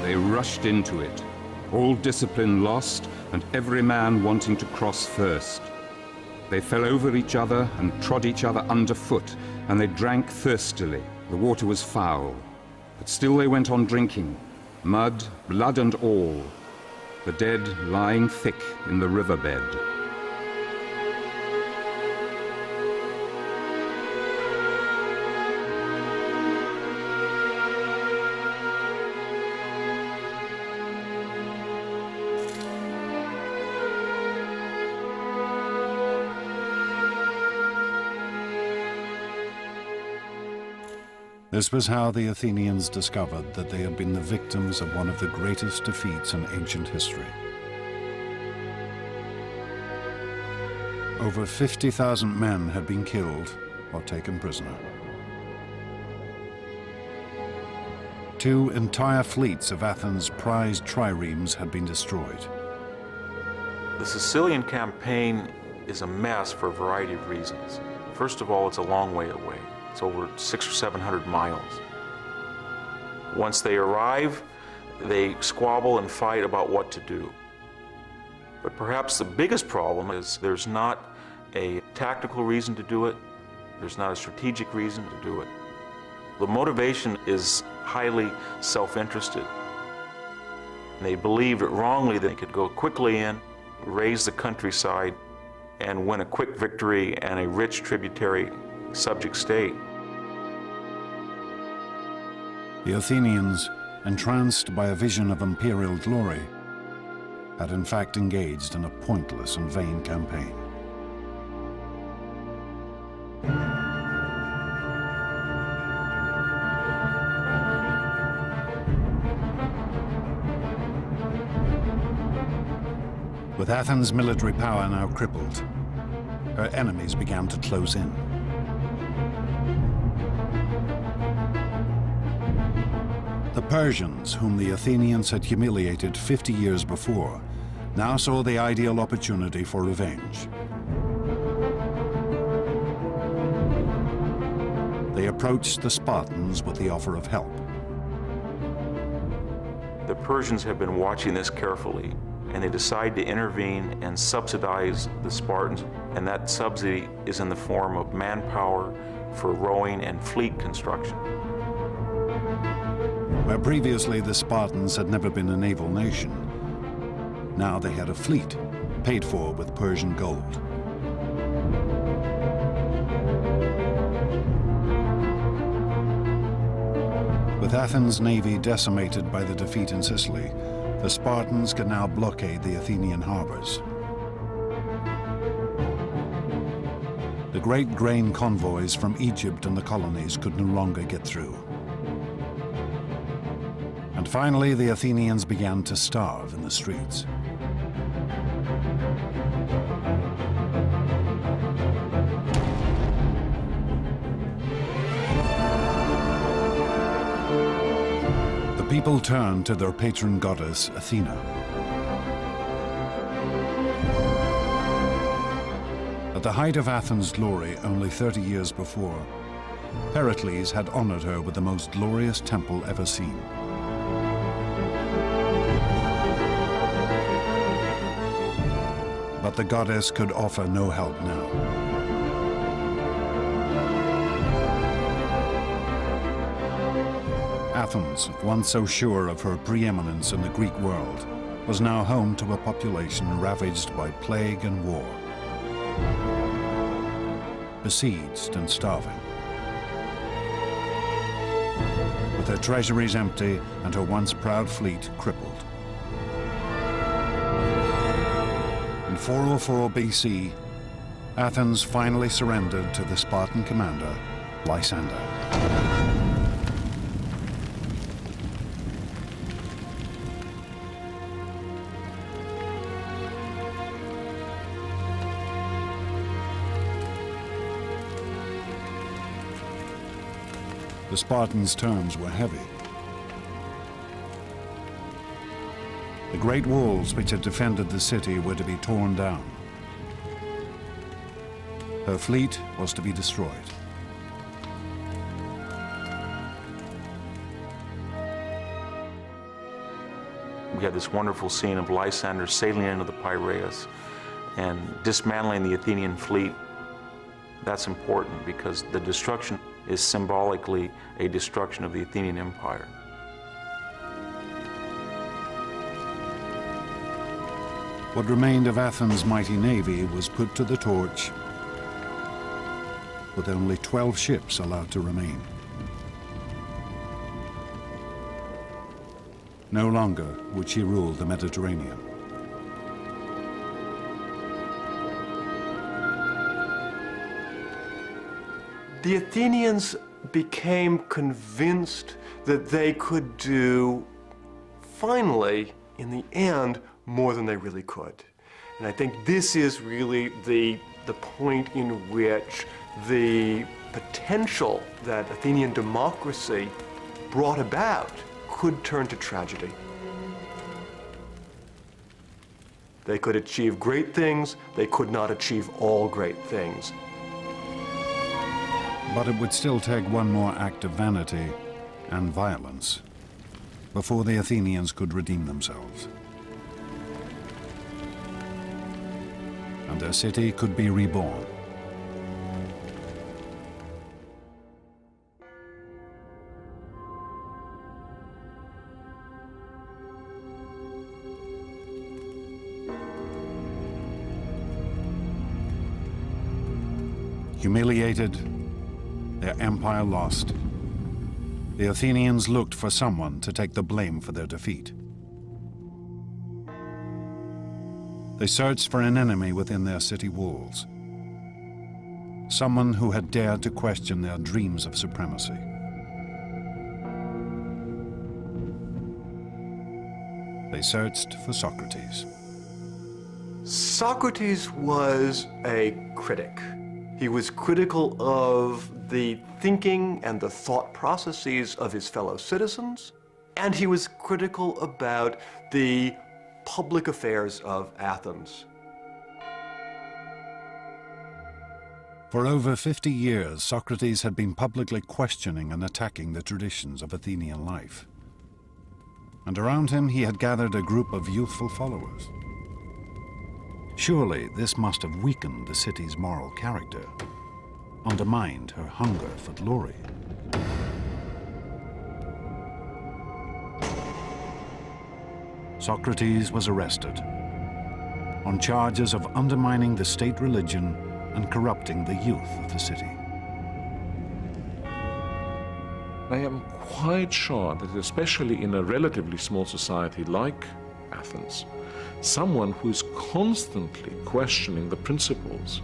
They rushed into it, all discipline lost and every man wanting to cross first. They fell over each other and trod each other underfoot, and they drank thirstily. The water was foul, but still they went on drinking, mud, blood and all, the dead lying thick in the riverbed. This was how the Athenians discovered that they had been the victims of one of the greatest defeats in ancient history. over 50,000 men had been killed or taken prisoner. 2 entire fleets of Athens' prized triremes had been destroyed. The Sicilian campaign is a mess for a variety of reasons. First of all, it's a long way away. It's over 600 or 700 miles. Once they arrive, they squabble and fight about what to do. But perhaps the biggest problem is there's not a tactical reason to do it. There's not a strategic reason to do it. The motivation is highly self-interested. They believed it wrongly that they could go quickly in, raise the countryside, and win a quick victory and a rich tributary subject state. The Athenians, entranced by a vision of imperial glory, had in fact engaged in a pointless and vain campaign. With Athens' military power now crippled, her enemies began to close in. The Persians, whom the Athenians had humiliated 50 years before, now saw the ideal opportunity for revenge. They approached the Spartans with the offer of help. The Persians have been watching this carefully, and they decide to intervene and subsidize the Spartans, and that subsidy is in the form of manpower for rowing and fleet construction. Where previously the Spartans had never been a naval nation, now they had a fleet, paid for with Persian gold. With Athens' navy decimated by the defeat in Sicily, the Spartans could now blockade the Athenian harbors. The great grain convoys from Egypt and the colonies could no longer get through. And finally, the Athenians began to starve in the streets. The people turned to their patron goddess, Athena. At the height of Athens' glory only 30 years before, Pericles had honored her with the most glorious temple ever seen. But the goddess could offer no help now. Athens, once so sure of her preeminence in the Greek world, was now home to a population ravaged by plague and war, besieged and starving. With her treasuries empty and her once proud fleet crippled. In 404 BC, Athens finally surrendered to the Spartan commander, Lysander. The Spartans' terms were heavy. The great walls which had defended the city were to be torn down. Her fleet was to be destroyed. We had this wonderful scene of Lysander sailing into the Piraeus and dismantling the Athenian fleet. That's important because the destruction is symbolically a destruction of the Athenian Empire. What remained of Athens' mighty navy was put to the torch, with only 12 ships allowed to remain. No longer would she rule the Mediterranean. The Athenians became convinced that they could do, finally, in the end, more than they really could. And I think this is really the the point in which the potential that Athenian democracy brought about could turn to tragedy. They could achieve great things, they could not achieve all great things. But it would still take one more act of vanity and violence before the Athenians could redeem themselves. And their city could be reborn. Humiliated, their empire lost, the Athenians looked for someone to take the blame for their defeat. They searched for an enemy within their city walls, someone who had dared to question their dreams of supremacy. They searched for Socrates. Socrates was a critic. He was critical of the thinking and the thought processes of his fellow citizens, and he was critical about the public affairs of Athens. For over 50 years, Socrates had been publicly questioning and attacking the traditions of Athenian life. And around him he had gathered a group of youthful followers. Surely this must have weakened the city's moral character, undermined her hunger for glory. Socrates was arrested on charges of undermining the state religion and corrupting the youth of the city. I am quite sure that especially in a relatively small society like Athens, someone who is constantly questioning the principles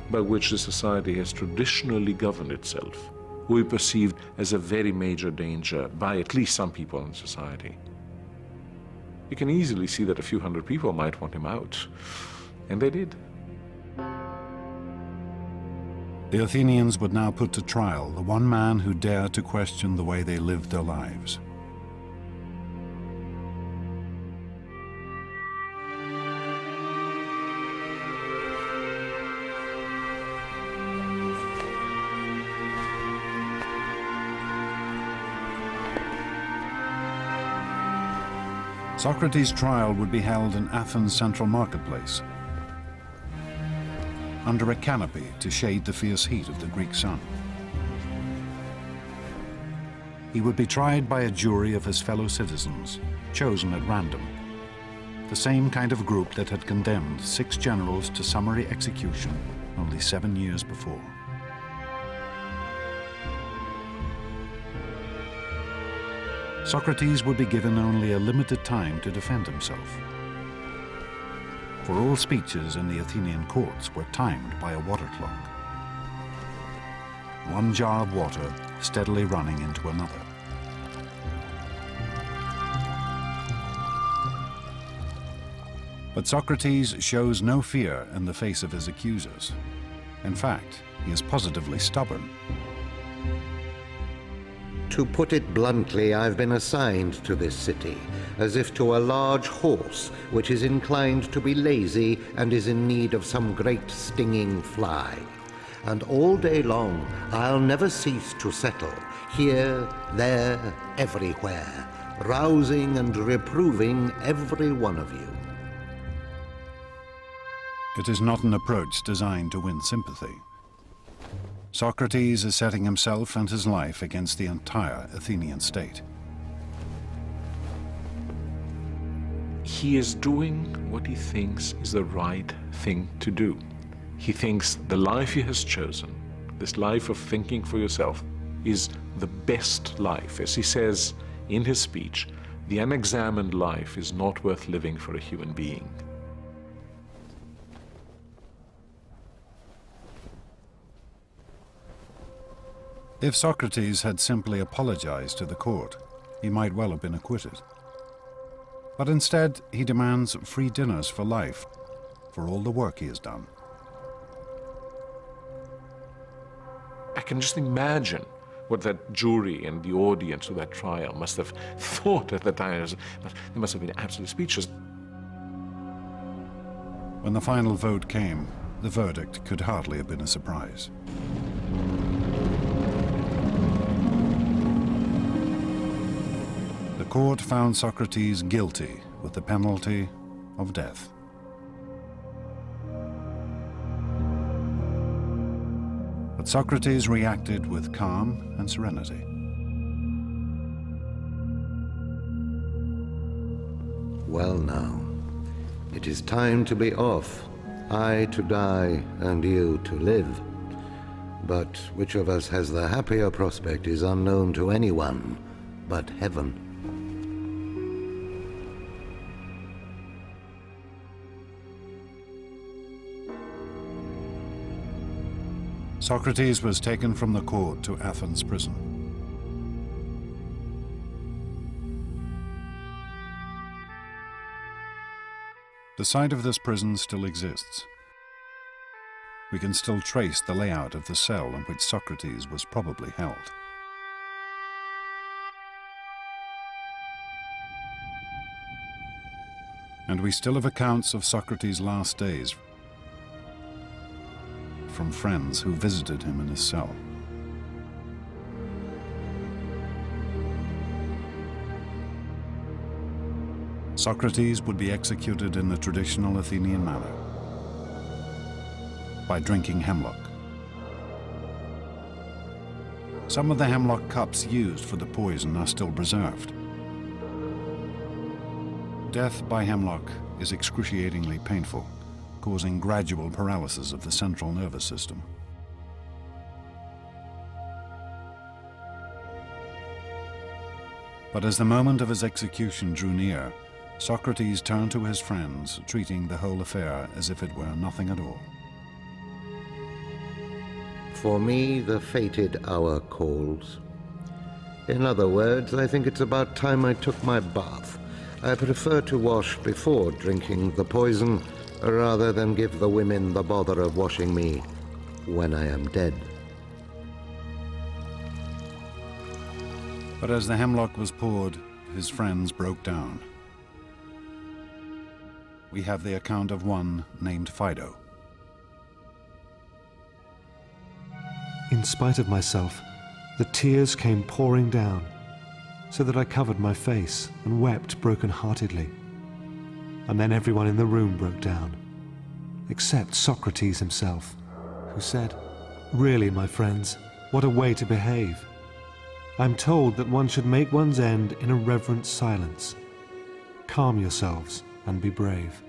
by which the society has traditionally governed itself will be perceived as a very major danger by at least some people in society. You can easily see that a few hundred people might want him out, and they did. The Athenians would now put to trial the one man who dared to question the way they lived their lives. Socrates' trial would be held in Athens' central marketplace, under a canopy to shade the fierce heat of the Greek sun. He would be tried by a jury of his fellow citizens, chosen at random, the same kind of group that had condemned 6 generals to summary execution only 7 years before. Socrates would be given only a limited time to defend himself, for all speeches in the Athenian courts were timed by a water clock, one jar of water steadily running into another. But Socrates shows no fear in the face of his accusers. In fact, he is positively stubborn. To put it bluntly, I've been assigned to this city, as if to a large horse which is inclined to be lazy and is in need of some great stinging fly. And all day long I'll never cease to settle, here, there, everywhere, rousing and reproving every one of you. It is not an approach designed to win sympathy. Socrates is setting himself and his life against the entire Athenian state. He is doing what he thinks is the right thing to do. He thinks the life he has chosen, this life of thinking for yourself, is the best life. As he says in his speech, the unexamined life is not worth living for a human being. If Socrates had simply apologized to the court, he might well have been acquitted. But instead, he demands free dinners for life, for all the work he has done. can just imagine what that jury and the audience of that trial must have thought at the time. They must have been absolutely speechless. When the final vote came, the verdict could hardly have been a surprise. The court found Socrates guilty with the penalty of death. But Socrates reacted with calm and serenity. Well now, it is time to be off. I to die and you to live. But which of us has the happier prospect is unknown to anyone but heaven. Socrates was taken from the court to Athens prison. The site of this prison still exists. We can still trace the layout of the cell in which Socrates was probably held. And we still have accounts of Socrates' last days from friends who visited him in his cell. Socrates would be executed in the traditional Athenian manner, by drinking hemlock. Some of the hemlock cups used for the poison are still preserved. Death by hemlock is excruciatingly painful, causing gradual paralysis of the central nervous system. But as the moment of his execution drew near, Socrates turned to his friends, treating the whole affair as if it were nothing at all. For me, the fated hour calls. In other words, I think it's about time I took my bath. I prefer to wash before drinking the poison, rather than give the women the bother of washing me when I am dead. But as the hemlock was poured, his friends broke down. We have the account of one named Fido. In spite of myself, the tears came pouring down, so that I covered my face and wept broken-heartedly. And then everyone in the room broke down, except Socrates himself, who said, "Really, my friends, what a way to behave. I'm told that one should make one's end in a reverent silence. Calm yourselves and be brave."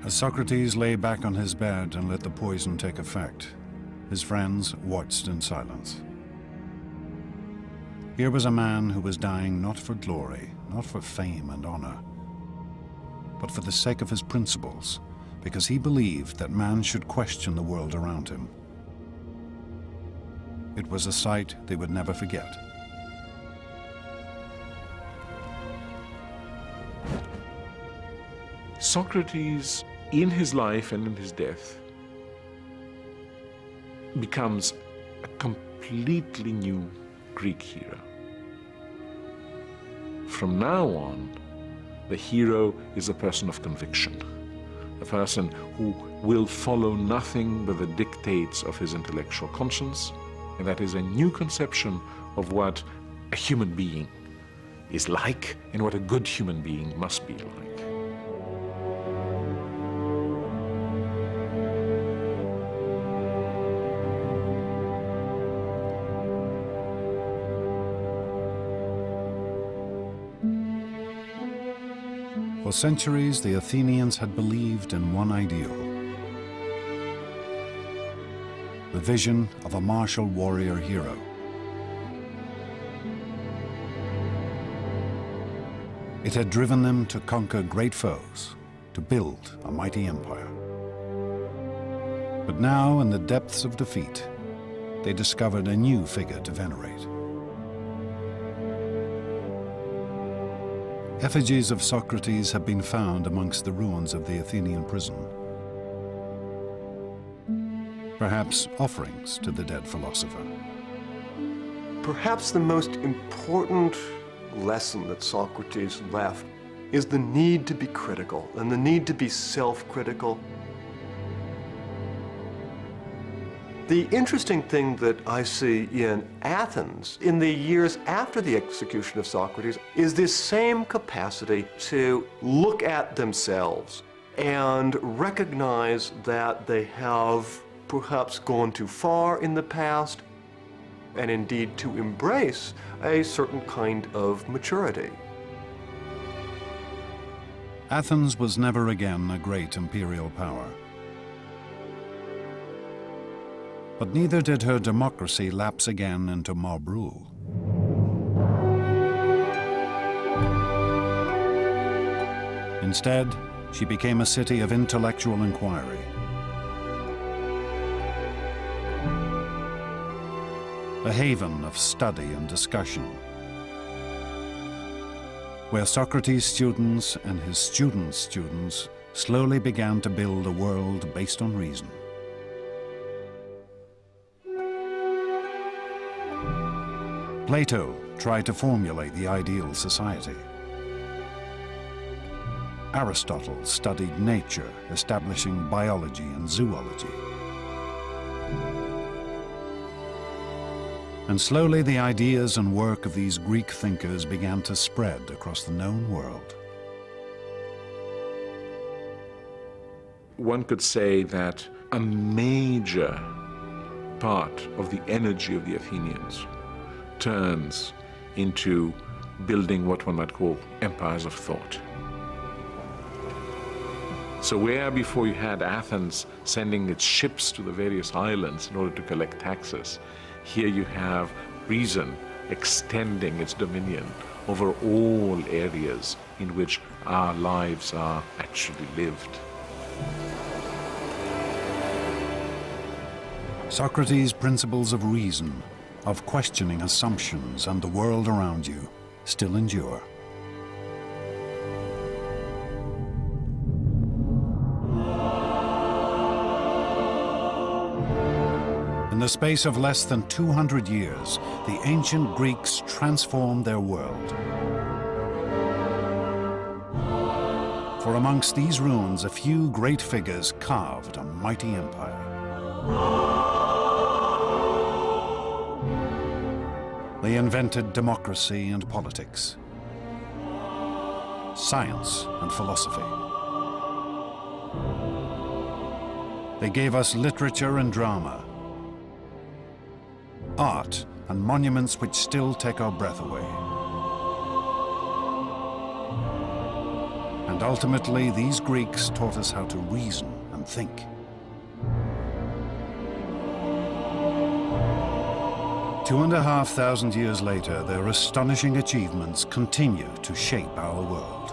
As Socrates lay back on his bed and let the poison take effect, his friends watched in silence. Here was a man who was dying not for glory, not for fame and honor, but for the sake of his principles, because he believed that man should question the world around him. It was a sight they would never forget. Socrates, in his life and in his death, becomes a completely new Greek hero. From now on, the hero is a person of conviction, a person who will follow nothing but the dictates of his intellectual conscience, and that is a new conception of what a human being is like and what a good human being must be like. For centuries, the Athenians had believed in one ideal: the vision of a martial warrior hero. It had driven them to conquer great foes, to build a mighty empire. But now, in the depths of defeat, they discovered a new figure to venerate. effigies of Socrates have been found amongst the ruins of the Athenian prison. Perhaps offerings to the dead philosopher. Perhaps the most important lesson that Socrates left is the need to be critical and the need to be self-critical. The interesting thing that I see in Athens in the years after the execution of Socrates is this same capacity to look at themselves and recognize that they have perhaps gone too far in the past, and indeed to embrace a certain kind of maturity. Athens was never again a great imperial power. But neither did her democracy lapse again into mob rule. Instead, she became a city of intellectual inquiry. A haven of study and discussion, where Socrates' students and his students' students slowly began to build a world based on reason. Plato tried to formulate the ideal society. Aristotle studied nature, establishing biology and zoology. And slowly the ideas and work of these Greek thinkers began to spread across the known world. One could say that a major part of the energy of the Athenians turns into building what one might call empires of thought. So where before you had Athens sending its ships to the various islands in order to collect taxes, here you have reason extending its dominion over all areas in which our lives are actually lived. Socrates' principles of reason, of questioning assumptions and the world around you, still endure. In the space of less than 200 years, the ancient Greeks transformed their world. For amongst these ruins, a few great figures carved a mighty empire. They invented democracy and politics, science and philosophy. They gave us literature and drama, art and monuments which still take our breath away. And ultimately, these Greeks taught us how to reason and think. Two and a half thousand years later, their astonishing achievements continue to shape our world.